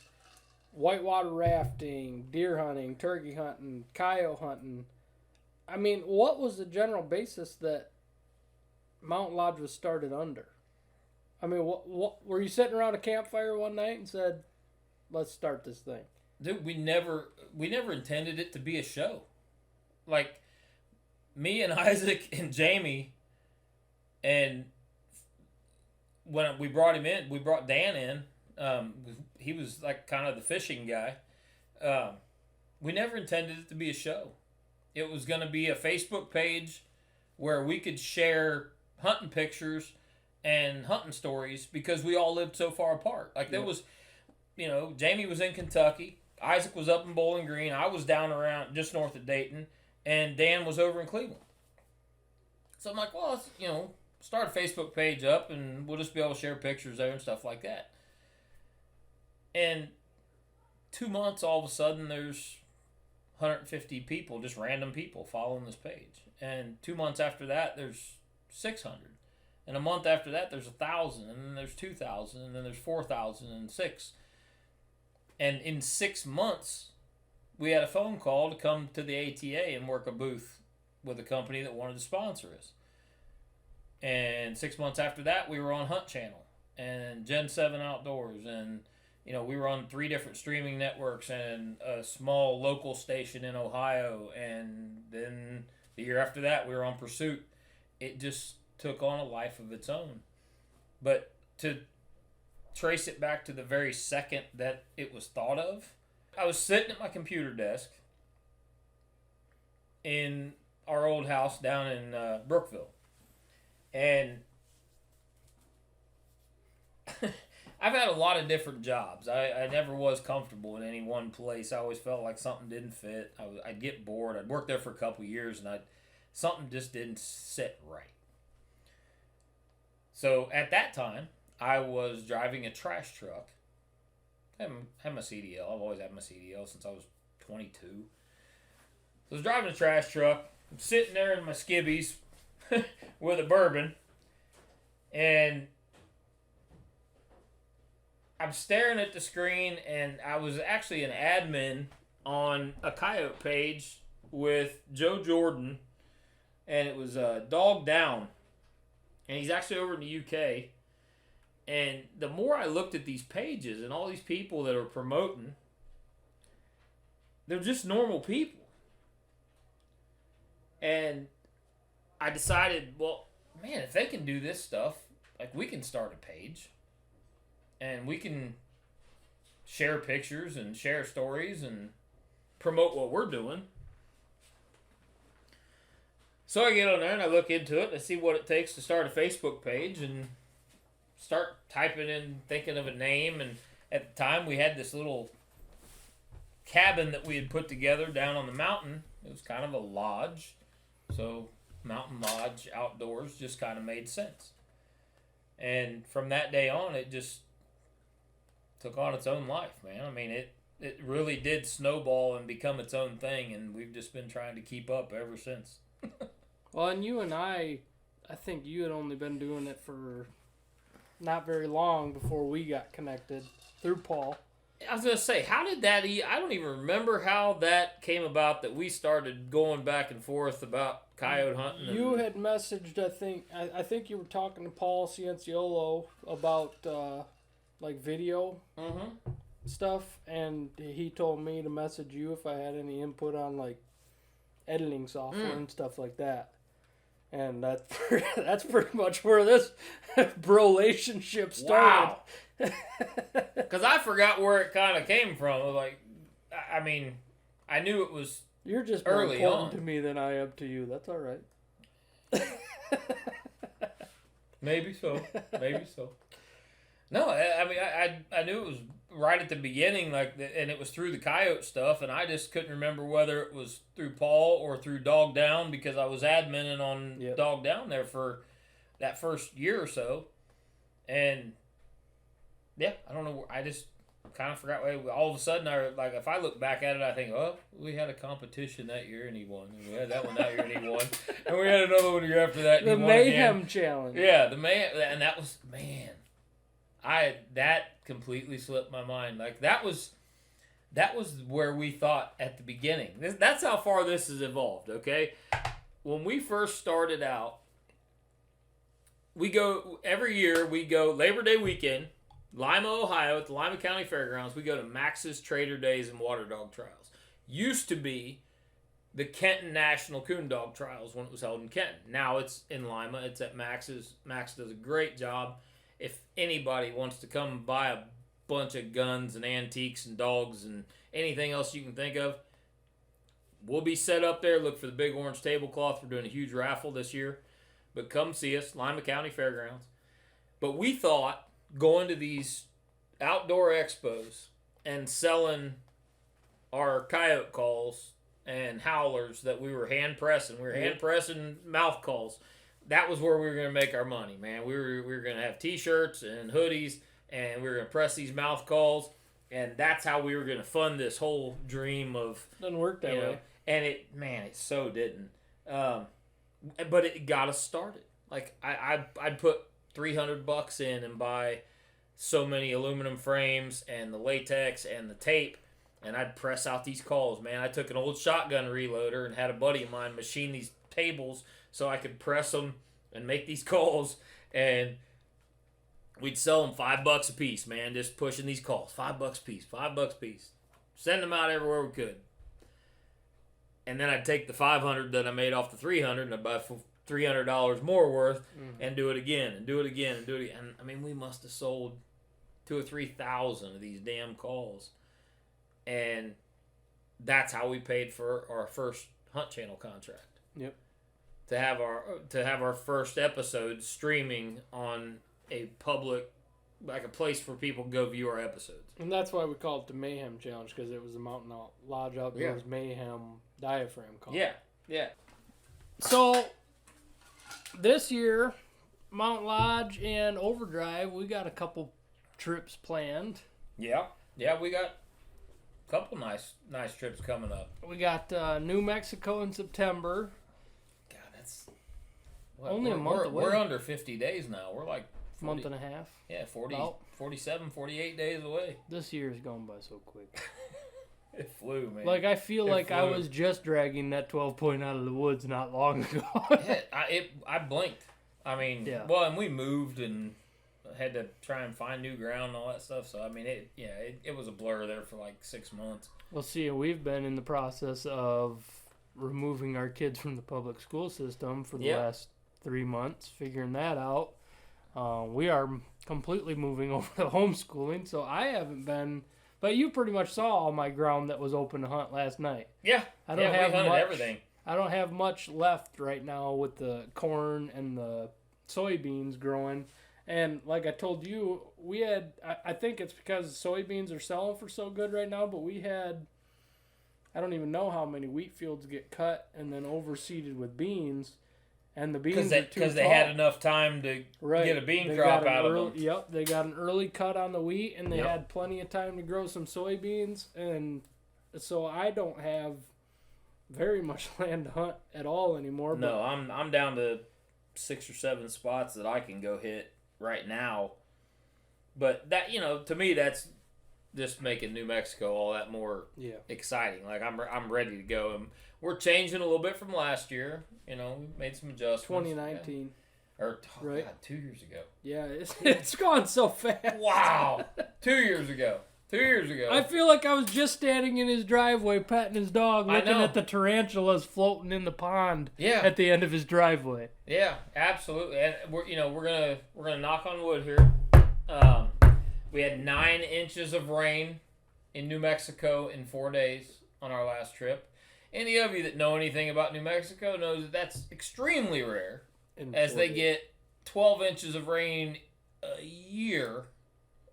whitewater rafting, deer hunting, turkey hunting, coyote hunting. I mean, what was the general basis that Mountain Lodge was started under? I mean, what were you sitting around a campfire one night and said, let's start this thing? dude, we never intended it to be a show. Like, me and Isaac and Jamie, and when we brought him in, we brought Dan in. He was like kind of the fishing guy. We never intended it to be a show. It was going to be a Facebook page where we could share hunting pictures and hunting stories because we all lived so far apart. Like, there was, Jamie was in Kentucky, Isaac was up in Bowling Green, I was down around just north of Dayton, and Dan was over in Cleveland. So I'm like, well, let's, start a Facebook page up and we'll just be able to share pictures there and stuff like that. And 2 months, all of a sudden, there's 150 people, just random people, following this page. And 2 months after that, there's 600. And a month after that, there's 1,000. And then there's 2,000. And then there's 4,006. And in 6 months, we had a phone call to come to the ATA and work a booth with a company that wanted to sponsor us. And 6 months after that, we were on Hunt Channel and Gen 7 Outdoors. And, we were on 3 different streaming networks and a small local station in Ohio. And then the year after that, we were on Pursuit. It just took on a life of its own. But to trace it back to the very second that it was thought of, I was sitting at my computer desk in our old house down in Brookville. And I've had a lot of different jobs. I never was comfortable in any one place. I always felt like something didn't fit. I'd get bored. I'd worked there for a couple years, and something just didn't sit right. So at that time, I was driving a trash truck. I had my CDL. I've always had my CDL since I was 22. So I was driving a trash truck. I'm sitting there in my skibbies with a bourbon, and I'm staring at the screen, and I was actually an admin on a coyote page with Joe Jordan, and it was Dog Down, and he's actually over in the UK. And the more I looked at these pages and all these people that are promoting, they're just normal people. And I decided, well, man, if they can do this stuff, like, we can start a page. And we can share pictures and share stories and promote what we're doing. So I get on there and I look into it and I see what it takes to start a Facebook page and start typing in, thinking of a name. And at the time, we had this little cabin that we had put together down on the mountain. It was kind of a lodge. So Mountain Lodge Outdoors just kind of made sense. And from that day on, it just took on its own life, man. I mean, it really did snowball and become its own thing, and we've just been trying to keep up ever since. Well, and you and I think you had only been doing it for not very long before we got connected through Paul. I was going to say, how did that... I don't even remember how that came about, that we started going back and forth about coyote hunting. You had messaged, I think you were talking to Paul Cienciolo about like video stuff, and he told me to message you if I had any input on like editing software and stuff like that. And that's pretty much where this relationship started. Wow. Because I forgot where it kind of came from. Like, I mean, I knew it was You're just more early important on. to me than I am to you. That's all right. Maybe so. Maybe so. No, I mean, I knew it was right at the beginning, and it was through the coyote stuff, and I just couldn't remember whether it was through Paul or through Dog Down, because I was adminning on Dog Down there for that first year or so. And yeah, I don't know. I just kind of forgot. All of a sudden, if I look back at it, I think, oh, we had a competition that year and he won. And we had that one that year and he won. And we had another one the year after that. And the he won Mayhem again. Challenge. Yeah, and that was, man. That completely slipped my mind. Like, that was where we thought at the beginning. That's how far this has evolved, okay? When we first started out, every year we go Labor Day weekend, Lima, Ohio, at the Lima County Fairgrounds, we go to Max's Trader Days and Water Dog Trials. Used to be the Kenton National Coon Dog Trials when it was held in Kenton. Now it's in Lima. It's at Max's. Max does a great job. If anybody wants to come buy a bunch of guns and antiques and dogs and anything else you can think of, we'll be set up there. Look for the big orange tablecloth. We're doing a huge raffle this year. But come see us, Lima County Fairgrounds. But we thought going to these outdoor expos and selling our coyote calls and howlers that we were hand pressing. We were hand pressing mouth calls. That was where we were going to make our money, man. We were going to have T-shirts and hoodies, and we were going to press these mouth calls, and that's how we were going to fund this whole dream of. Doesn't work that way. And it so didn't. But it got us started. Like I'd put $300 in and buy so many aluminum frames and the latex and the tape, and I'd press out these calls, man. I took an old shotgun reloader and had a buddy of mine machine these tables so I could press them and make these calls, and we'd sell them $5 a piece, man, just pushing these calls. $5 a piece, $5 a piece. Send them out everywhere we could. And then I'd take the $500 that I made off the $300 and I'd buy $300 more worth and do it again and do it again and do it again. And, I mean, we must have sold 2,000 or 3,000 of these damn calls. And that's how we paid for our first Hunt Channel contract. Yep. To have our first episode streaming on a public, like a place for people to go view our episodes. And that's why we called it the Mayhem Challenge, because it was the Mountain Lodge Outdoors Mayhem diaphragm call. Yeah, yeah. So, this year, Mount Lodge and Overdrive, we got a couple trips planned. Yeah, we got a couple nice trips coming up. We got New Mexico in September. God, that's... Only a month away. We're under 50 days now. We're like... 40, month and a half. Yeah, 40, About. 47, 48 days away. This year's gone by so quick. It flew, man. Like, I feel like flew. I was just dragging that 12 point out of the woods not long ago. I blinked. I mean, well, and we moved and had to try and find new ground and all that stuff. So, I mean, it was a blur there for like 6 months. Well, see, we've been in the process of removing our kids from the public school system for the last 3 months, figuring that out. We are completely moving over to homeschooling, so I haven't been... But you pretty much saw all my ground that was open to hunt last night. Yeah, I don't have we hunted much, everything. I don't have much left right now with the corn and the soybeans growing. And like I told you, we had... I think it's because soybeans are selling for so good right now, but we had... I don't even know how many wheat fields get cut and then overseeded with beans. And the beans because they had enough time to get a bean crop out of them. Yep, they got an early cut on the wheat, and they had plenty of time to grow some soybeans. And so I don't have very much land to hunt at all anymore. No, I'm down to 6 or 7 spots that I can go hit right now. But that, to me, that's just making New Mexico all that more exciting. Like I'm ready to go. And we're changing a little bit from last year. We made some adjustments. 2019. Yeah. Or right. God, 2 years ago. Yeah, it's gone so fast. Wow. 2 years ago. 2 years ago. I feel like I was just standing in his driveway petting his dog, looking at the tarantulas floating in the pond at the end of his driveway. Yeah, absolutely. And we're gonna knock on wood here. We had 9 inches of rain in New Mexico in 4 days on our last trip. Any of you that know anything about New Mexico knows that that's extremely rare, as they get 12 inches of rain a year.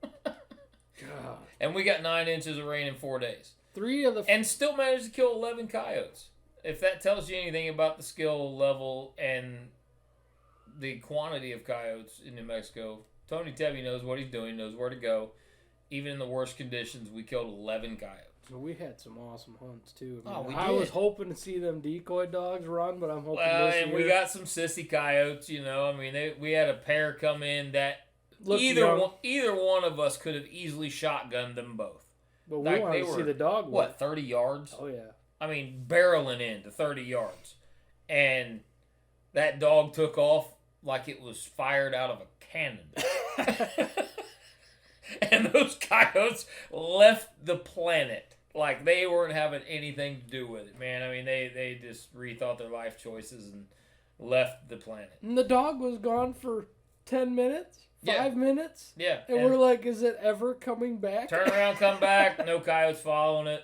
God. And we got 9 inches of rain in 4 days. And still managed to kill 11 coyotes. If that tells you anything about the skill level and the quantity of coyotes in New Mexico, Tony Tebby knows what he's doing, knows where to go. Even in the worst conditions, we killed 11 coyotes. We had some awesome hunts, too. I was hoping to see them decoy dogs run, but I'm hoping we got some sissy coyotes, we had a pair come in that either one of us could have easily shotgunned them both. But we wanted to see the dog. 30 yards? Oh, yeah. Barreling into 30 yards. And that dog took off like it was fired out of a cannon. And those coyotes left the planet. Like, they weren't having anything to do with it, man. I mean, they just rethought their life choices and left the planet. And the dog was gone for 10 minutes, 5 minutes. Yeah. And we're like, is it ever coming back? Turn around, come back. No coyotes following it.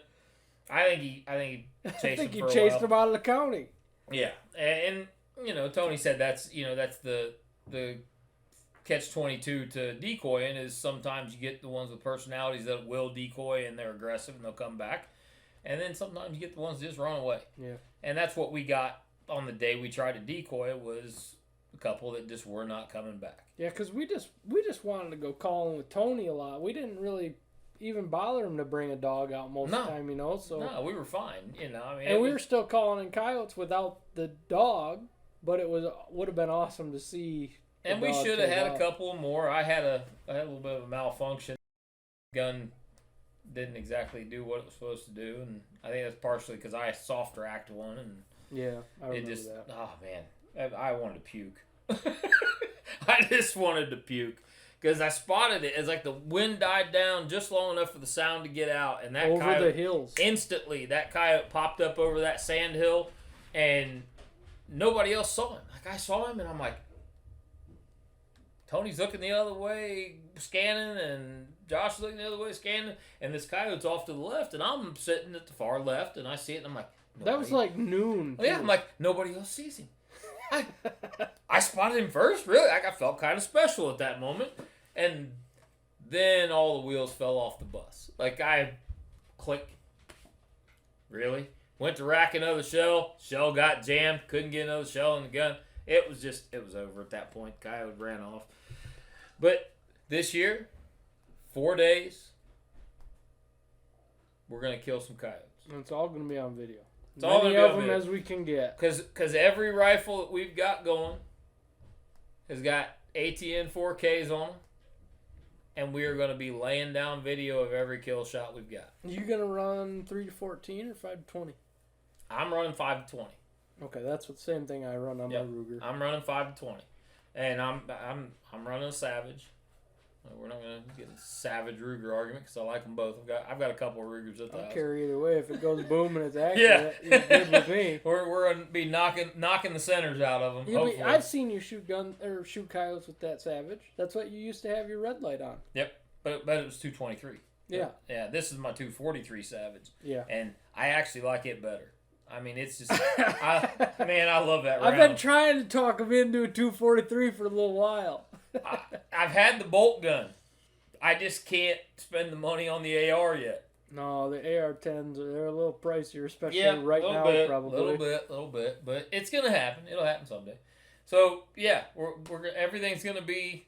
I think he chased him for a chased while. him out of the county. Yeah, and Tony said that's the catch-22 to decoying is sometimes you get the ones with personalities that will decoy and they're aggressive and they'll come back, and then sometimes you get the ones that just run away. Yeah, and that's what we got on the day we tried to decoy. Was a couple that just were not coming back. Yeah, because we just wanted to go calling with Tony a lot. We didn't really even bother him to bring a dog out most of the time, So no, we were fine, I mean, and we were still calling in coyotes without the dog, but it would have been awesome to see. And we should have had a couple more. I had a little bit of a malfunction. Gun didn't exactly do what it was supposed to do, and I think that's partially because I soft racked one, and yeah, I remember that. that. Oh man, I wanted to puke. I just wanted to puke because I spotted it as like the wind died down just long enough for the sound to get out, and that over coyote, the hills instantly that coyote popped up over that sand hill, and nobody else saw him. Like, I saw him, and I'm like, Tony's looking the other way, scanning, and Josh is looking the other way, scanning, and this coyote's off to the left, and I'm sitting at the far left, and I see it, and I'm like, that was like noon. Oh, yeah, I'm like, nobody else sees him. I spotted him first, really. Like, I felt kind of special at that moment, and then all the wheels fell off the bus. Like, I click. Really? Went to rack another shell. Shell got jammed. Couldn't get another shell in the gun. It was over at that point. Coyote ran off. But this year, 4 days, we're going to kill some coyotes. And it's all going to be on video. It's all many gonna be of on them video. as we can get. Because every rifle that we've got going has got ATN 4Ks on them. And we are going to be laying down video of every kill shot we've got. You going to run 3 to 14 or 5 to 20? I'm running 5 to 20. Okay, that's the same thing I run on my Ruger. I'm running 5 to 20, and I'm running a Savage. We're not gonna get a Savage Ruger argument because I like them both. I've got a couple of Rugers at the I don't house. care either way. If it goes boom and it's accurate, it's good with me. We're gonna be knocking the centers out of them. I've seen you shoot coyotes with that Savage. That's what you used to have your red light on. Yep, but it was 223. Yeah. Yeah. This is my 243 Savage. Yeah. And I actually like it better. I mean, it's just, I love that round. I've been trying to talk him into a 243 for a little while. I've had the bolt gun. I just can't spend the money on the AR yet. No, the AR-10s, they're a little pricier, especially Probably. A little bit. But it's going to happen. It'll happen someday. So, yeah, everything's going to be,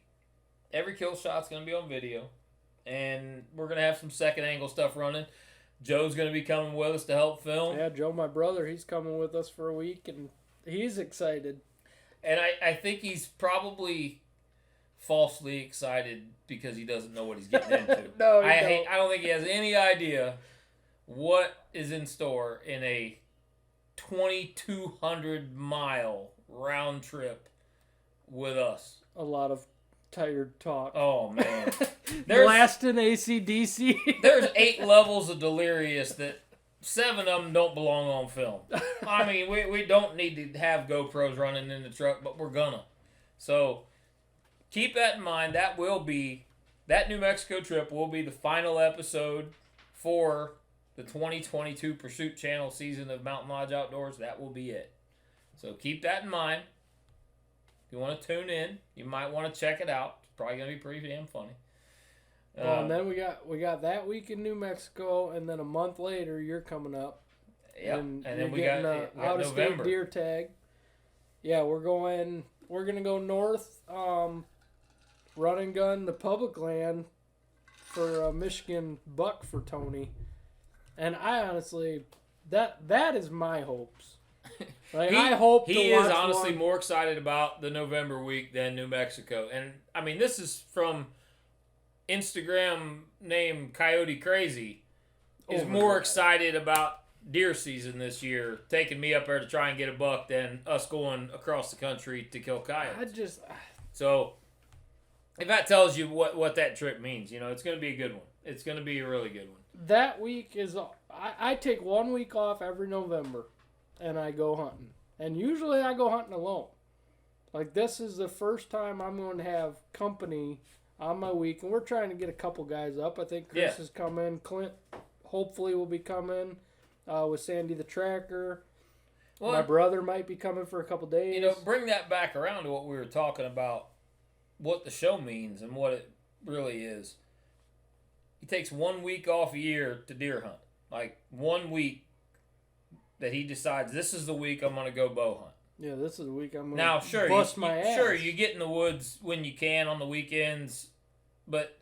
every kill shot's going to be on video. And we're going to have some second angle stuff running. Joe's going to be coming with us to help film. Yeah, Joe, my brother, he's coming with us for a week, and he's excited. And I think he's probably falsely excited because he doesn't know what he's getting into. No, I don't think he has any idea what is in store in a 2,200-mile round trip with us. A lot of tired talk. Oh, man. Blasting AC/DC. There's 8 levels of delirious that 7 of them don't belong on film. I mean, we don't need to have GoPros running in the truck, but we're gonna. So keep that in mind. That New Mexico trip will be the final episode for the 2022 Pursuit Channel season of Mountain Lodge Outdoors. That will be it. So keep that in mind. If you want to tune in, you might want to check it out. It's probably gonna be pretty damn funny. And then we got that week in New Mexico, and then a month later you're coming up. Yeah, and then we getting got out of November. state deer tag. Yeah, we're gonna go north, run and gun the public land for a Michigan buck for Tony, and I honestly that is my hopes. Like, I hope he to watch is honestly one. more excited about the November week than New Mexico, and I mean this is from Instagram name Coyote Crazy is more excited about deer season this year, taking me up there to try and get a buck than us going across the country to kill coyotes. I just So If that tells you what that trip means, it's going to be a good one. It's going to be a really good one. That week is I take 1 week off every November, and I go hunting. And usually I go hunting alone. Like, this is the first time I'm going to have company on my week, and we're trying to get a couple guys up. I think Chris is coming. Clint hopefully will be coming with Sandy the Tracker. Well, my brother might be coming for a couple days. Bring that back around to what we were talking about, what the show means and what it really is. He takes 1 week off a year to deer hunt. Like, 1 week that he decides, this is the week I'm going to go bow hunt. Yeah, this is the week I'm going to bust my ass. Sure, you get in the woods when you can on the weekends, but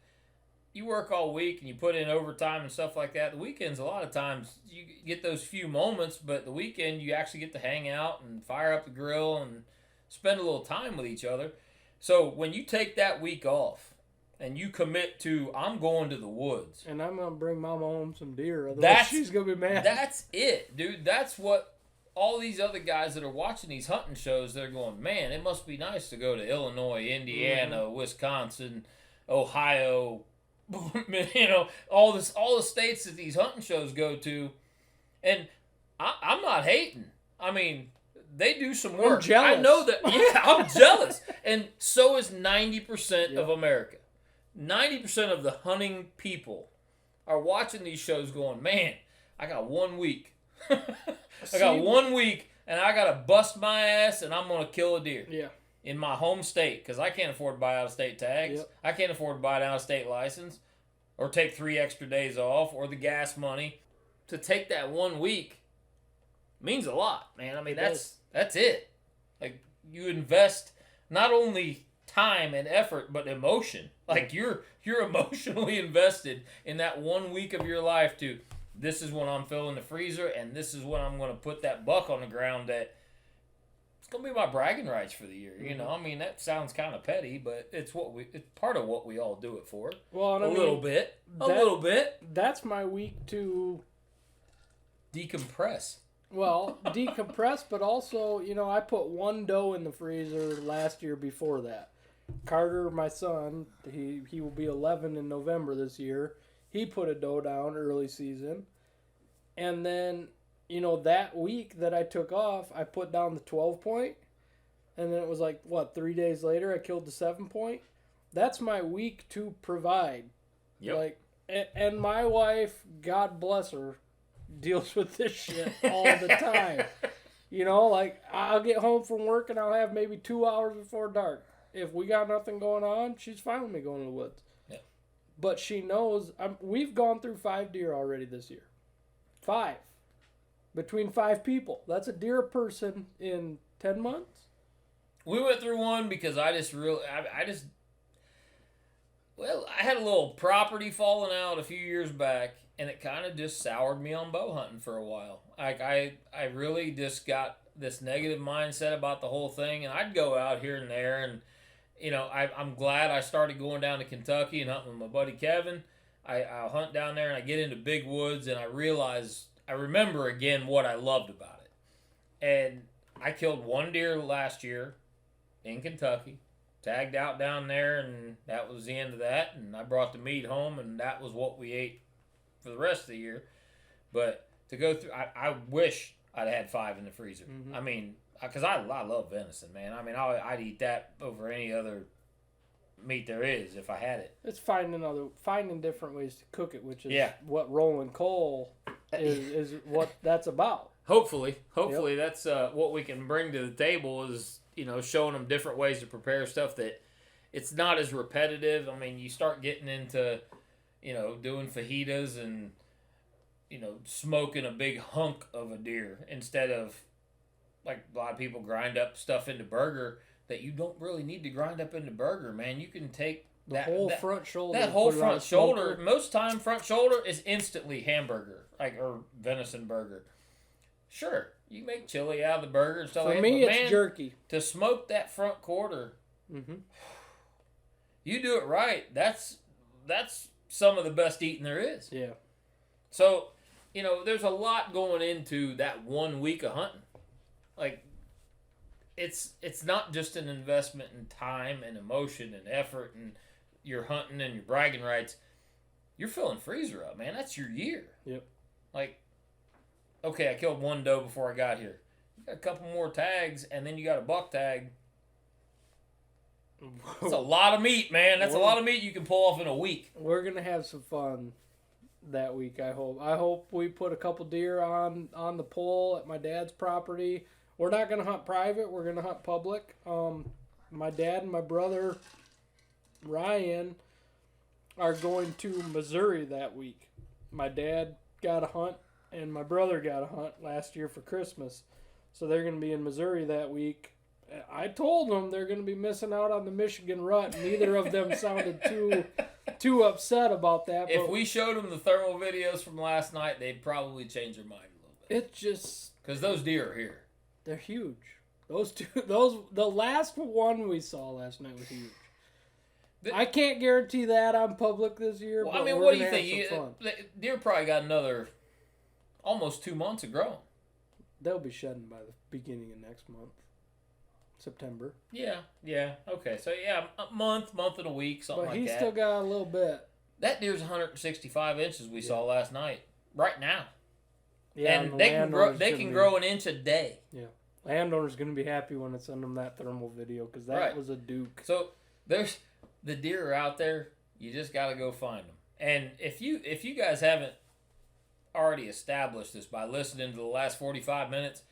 you work all week and you put in overtime and stuff like that. The weekends, a lot of times, you get those few moments, but the weekend you actually get to hang out and fire up the grill and spend a little time with each other. So when you take that week off and you commit to, I'm going to the woods. And I'm going to bring Mama home some deer, otherwise she's going to be mad. That's it, dude. That's what all these other guys that are watching these hunting shows, they're going, man, it must be nice to go to Illinois, Indiana, Wisconsin, Ohio, all the states that these hunting shows go to. And I'm not hating. I mean, they do some work. I'm jealous. I know that. Yeah, I'm jealous. And so is 90% of America. 90% of the hunting people are watching these shows going, man, I got 1 week. I got 1 week, and I got to bust my ass, and I'm going to kill a deer. Yeah. In my home state, because I can't afford to buy out-of-state tags. Yep. I can't afford to buy an out-of-state license or take 3 extra days off or the gas money. To take that 1 week means a lot, man. I mean, that's it. Like, you invest not only time and effort, but emotion. Like, you're emotionally invested in that 1 week of your life to, this is when I'm filling the freezer, and this is when I'm going to put that buck on the ground that it's going to be my bragging rights for the year. I mean, that sounds kind of petty, but it's part of what we all do it for. Well, a little bit. That's my week to decompress. Well, decompress, but also, I put 1 doe in the freezer last year before that. Carter, my son, he will be 11 in November this year. He put a doe down early season. And then, that week that I took off, I put down the 12 point. And then it was 3 days later, I killed the 7 point. That's my week to provide. Yep. And my wife, God bless her, deals with this shit all the time. I'll get home from work and I'll have maybe 2 hours before dark. If we got nothing going on, she's fine with me going to the woods. But she knows, we've gone through 5 deer already this year. 5. Between 5 people. That's a deer a person in 10 months. We went through one because I had a little property falling out a few years back, and it kind of just soured me on bow hunting for a while. I really just got this negative mindset about the whole thing, and I'd go out here and there, and I'm glad I started going down to Kentucky and hunting with my buddy Kevin. I'll hunt down there and I get into big woods and I remember again what I loved about it. And I killed 1 deer last year in Kentucky, tagged out down there, and that was the end of that. And I brought the meat home, and that was what we ate for the rest of the year. But to go through, I wish I'd had 5 in the freezer. Mm-hmm. I mean, because I love venison, man. I mean, I'd eat that over any other meat there is if I had it. It's finding different ways to cook it, which is what rolling coal is what that's about. Hopefully that's what we can bring to the table is showing them different ways to prepare stuff that it's not as repetitive. I mean, you start getting into doing fajitas and smoking a big hunk of a deer instead of, like, a lot of people grind up stuff into burger that you don't really need to grind up into burger, man. You can take that whole front shoulder. That whole front shoulder. Most time, front shoulder is instantly hamburger, or venison burger. Sure, you make chili out of the burger and stuff like that. For me, it's jerky. To smoke that front quarter, you do it right. That's some of the best eating there is. Yeah. So, there's a lot going into that 1 week of hunting. Like, it's not just an investment in time and emotion and effort and your hunting and your bragging rights. You're filling freezer up, man. That's your year. Yep. Like, okay, I killed one doe before I got here. You got a couple more tags, and then you got a buck tag. That's a lot of meat, man. That's a lot of meat you can pull off in a week. We're gonna have some fun that week. I hope we put a couple deer on the pole at my dad's property. We're not gonna hunt private. We're gonna hunt public. My dad and my brother Ryan are going to Missouri that week. My dad got a hunt and my brother got a hunt last year for Christmas, so they're gonna be in Missouri that week. I told them they're going to be missing out on the Michigan rut. Neither of them sounded too upset about that. If we showed them the thermal videos from last night, they'd probably change their mind a little bit. It just because those deer are here. They're huge. The last one we saw last night was huge. I can't guarantee that I'm public this year. Well, but I mean, we're what do you gonna think? have some fun. Deer probably got another almost 2 months of growing. They'll be shedding by the beginning of next month. September. Yeah. Okay, so yeah, a month and a week, something like that. But he's still got a little bit. That deer's 165 inches we saw last night, right now. Yeah, and they can grow an inch a day. Yeah. Landowner's going to be happy when I send them that thermal video because that was a duke. So there's the deer are out there. You just got to go find them. And if you guys haven't already established this by listening to the last 45 minutes,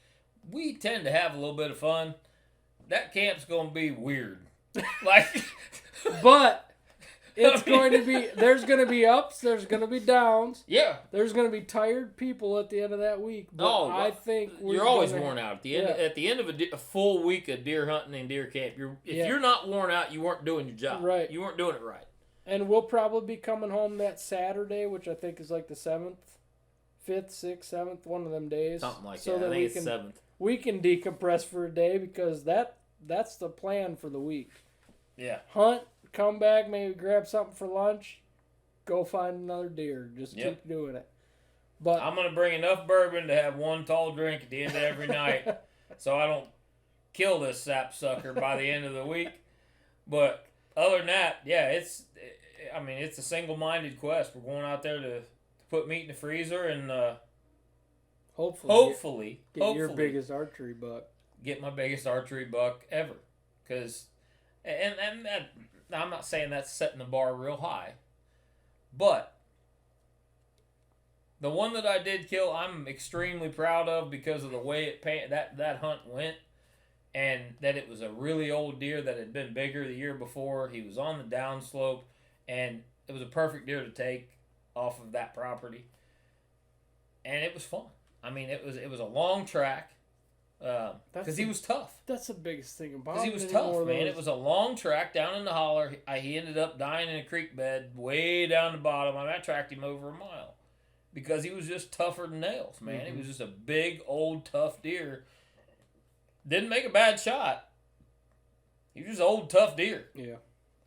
we tend to have a little bit of fun. That camp's going to be weird. But it's going to be, there's going to be ups, there's going to be downs. Yeah. There's going to be tired people at the end of that week. But I think you're always worn out. At the end of a full week of deer hunting and deer camp, if you're not worn out, you weren't doing your job. Right. You weren't doing it right. And we'll probably be coming home that Saturday, which I think is like the 7th, 5th, 6th, 7th, one of them days. Something like that. I think it's 7th. We can decompress for a day because that's the plan for the week. Yeah. Hunt, come back, maybe grab something for lunch, go find another deer. Just keep doing it. But I'm going to bring enough bourbon to have one tall drink at the end of every night so I don't kill this sapsucker by the end of the week. But other than that, yeah, it's a single-minded quest. We're going out there to put meat in the freezer and hopefully get your biggest archery buck. Get my biggest archery buck ever. Because, and that, I'm not saying that's setting the bar real high, but the one that I did kill, I'm extremely proud of because of the way that hunt went, and that it was a really old deer that had been bigger the year before. He was on the downslope, and it was a perfect deer to take off of that property, and it was fun. I mean, it was a long track. Because he was tough. That's the biggest thing about him. Because he was tough, man. It was a long track down in the holler. He ended up dying in a creek bed way down the bottom. I tracked him over a mile. Because he was just tougher than nails, man. Mm-hmm. He was just a big, old, tough deer. Didn't make a bad shot. He was just an old, tough deer. Yeah.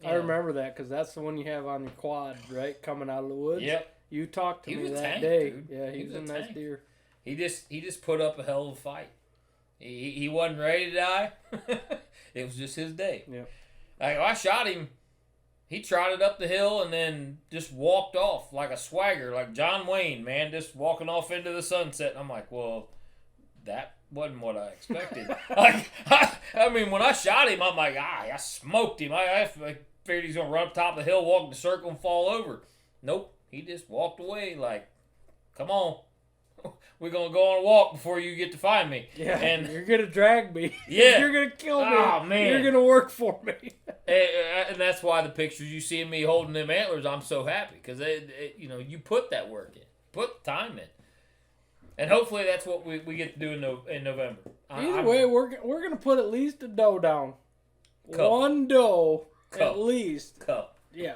I remember that because that's the one you have on your quad, right? Coming out of the woods. Yep. You talked to me that tank, day. Dude. Yeah, he was a nice deer. He just put up a hell of a fight. He wasn't ready to die. It was just his day. Yeah. I shot him. He trotted up the hill and then just walked off like a swagger, like John Wayne, man, just walking off into the sunset. And I'm like, well, that wasn't what I expected. I mean, when I shot him, I'm like, I smoked him. I figured he's going to run up top of the hill, walk the circle, and fall over. Nope. He just walked away like, come on. We're going to go on a walk before you get to find me. Yeah, and you're going to drag me. Yeah. You're going to kill me. Oh, man. You're going to work for me. And that's why the pictures you see of me holding them antlers, I'm so happy. Because, you put that work in. Put the time in. And hopefully that's what we get to do in November. Either way, we're going to put at least a doe down. Couple. One doe, Couple. at least. Couple. Yeah,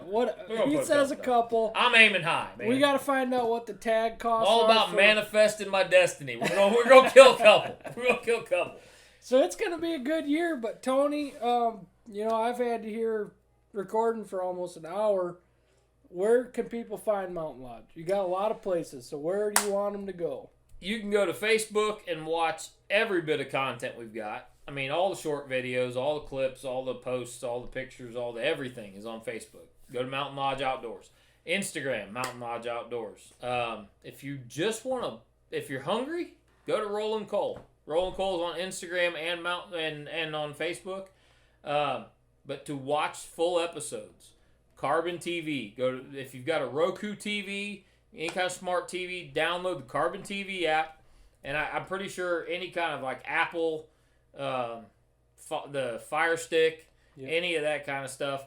he says a couple. I'm aiming high, man. We got to find out what the tag costs. All about manifesting my destiny. We're gonna kill a couple. We're gonna kill a couple. So it's gonna be a good year. But Tony, I've had to hear recording for almost an hour. Where can people find Mountain Lodge? You got a lot of places. So where do you want them to go? You can go to Facebook and watch every bit of content we've got. I mean, all the short videos, all the clips, all the posts, all the pictures, all the everything is on Facebook. Go to Mountain Lodge Outdoors. Instagram, Mountain Lodge Outdoors. If you just want to, if you're hungry, go to Roland Cole. Roland Cole's on Instagram and on Facebook. But to watch full episodes, Carbon TV. If you've got a Roku TV, any kind of smart TV, download the Carbon TV app. And I'm pretty sure any kind of like Apple, the Fire Stick, any of that kind of stuff.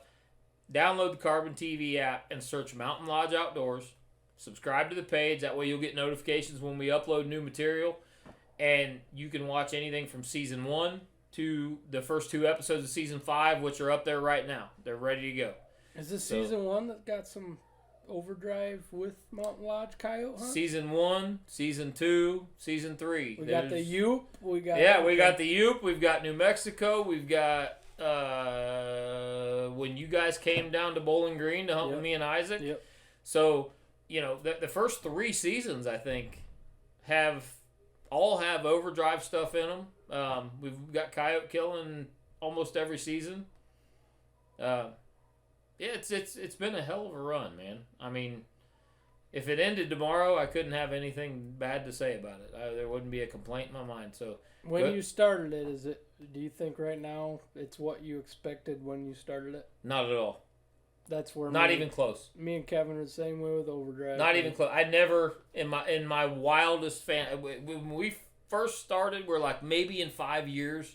Download the Carbon TV app and search Mountain Lodge Outdoors. Subscribe to the page. That way you'll get notifications when we upload new material. And you can watch anything from Season 1 to the first 2 episodes of Season 5, which are up there right now. They're ready to go. Is this Season 1 that got some overdrive with Mountain Lodge coyote hunt? Season 1, Season 2, Season 3. We got the Yoop. We got the Yoop. We've got New Mexico. We've got when you guys came down to Bowling Green to hunt with me and Isaac. Yep. So, the first 3 seasons, I think, all have overdrive stuff in them. We've got coyote killing almost every season. It's been a hell of a run, man. I mean, if it ended tomorrow, I couldn't have anything bad to say about it. There wouldn't be a complaint in my mind. So when you started it, do you think right now it's what you expected when you started it? Not at all. That's where not even close. Me and Kevin are the same way with overdrive. Not even close. I never in my wildest when we first started, we're like, maybe in 5 years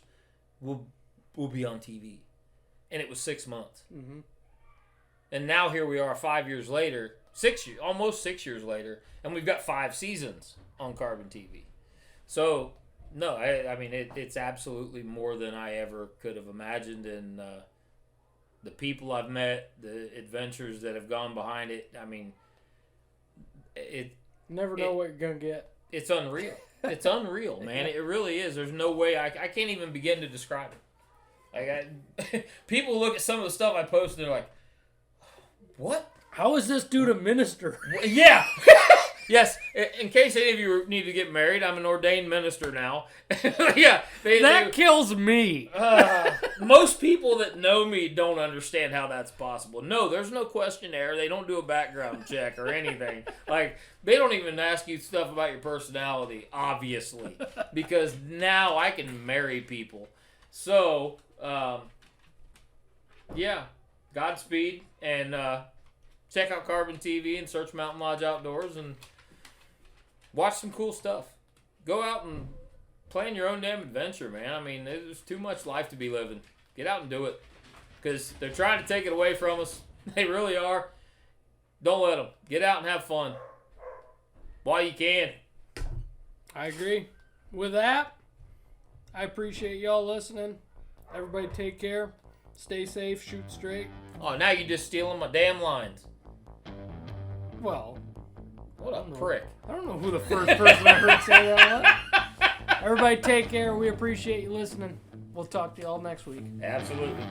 we'll be on TV, and it was 6 months. Mm-hmm. And now here we are 5 years later, almost 6 years later, and we've got 5 seasons on Carbon TV. So no, I mean it's absolutely more than I ever could have imagined, and the people I've met, the adventures that have gone behind it. I mean, never know what you're gonna get. It's unreal. It's unreal, man. It really is. There's no way I can't even begin to describe it. People look at some of the stuff I post and they're like, "What? How is this dude a minister?" Yeah. Yes. In case any of you need to get married, I'm an ordained minister now. Yeah. That kills me. Most people that know me don't understand how that's possible. No, there's no questionnaire. They don't do a background check or anything. Like, they don't even ask you stuff about your personality, obviously. Because now I can marry people. So, yeah. Godspeed. And check out Carbon TV and search Mountain Lodge Outdoors and watch some cool stuff. Go out and plan your own damn adventure, man. I mean, there's too much life to be living. Get out and do it. Because they're trying to take it away from us. They really are. Don't let them. Get out and have fun. While you can. I agree. With that, I appreciate y'all listening. Everybody take care. Stay safe. Shoot straight. Oh, now you're just stealing my damn lines. Well, what a prick. I don't know who the first person I heard say that was. Everybody take care. We appreciate you listening. We'll talk to you all next week. Absolutely.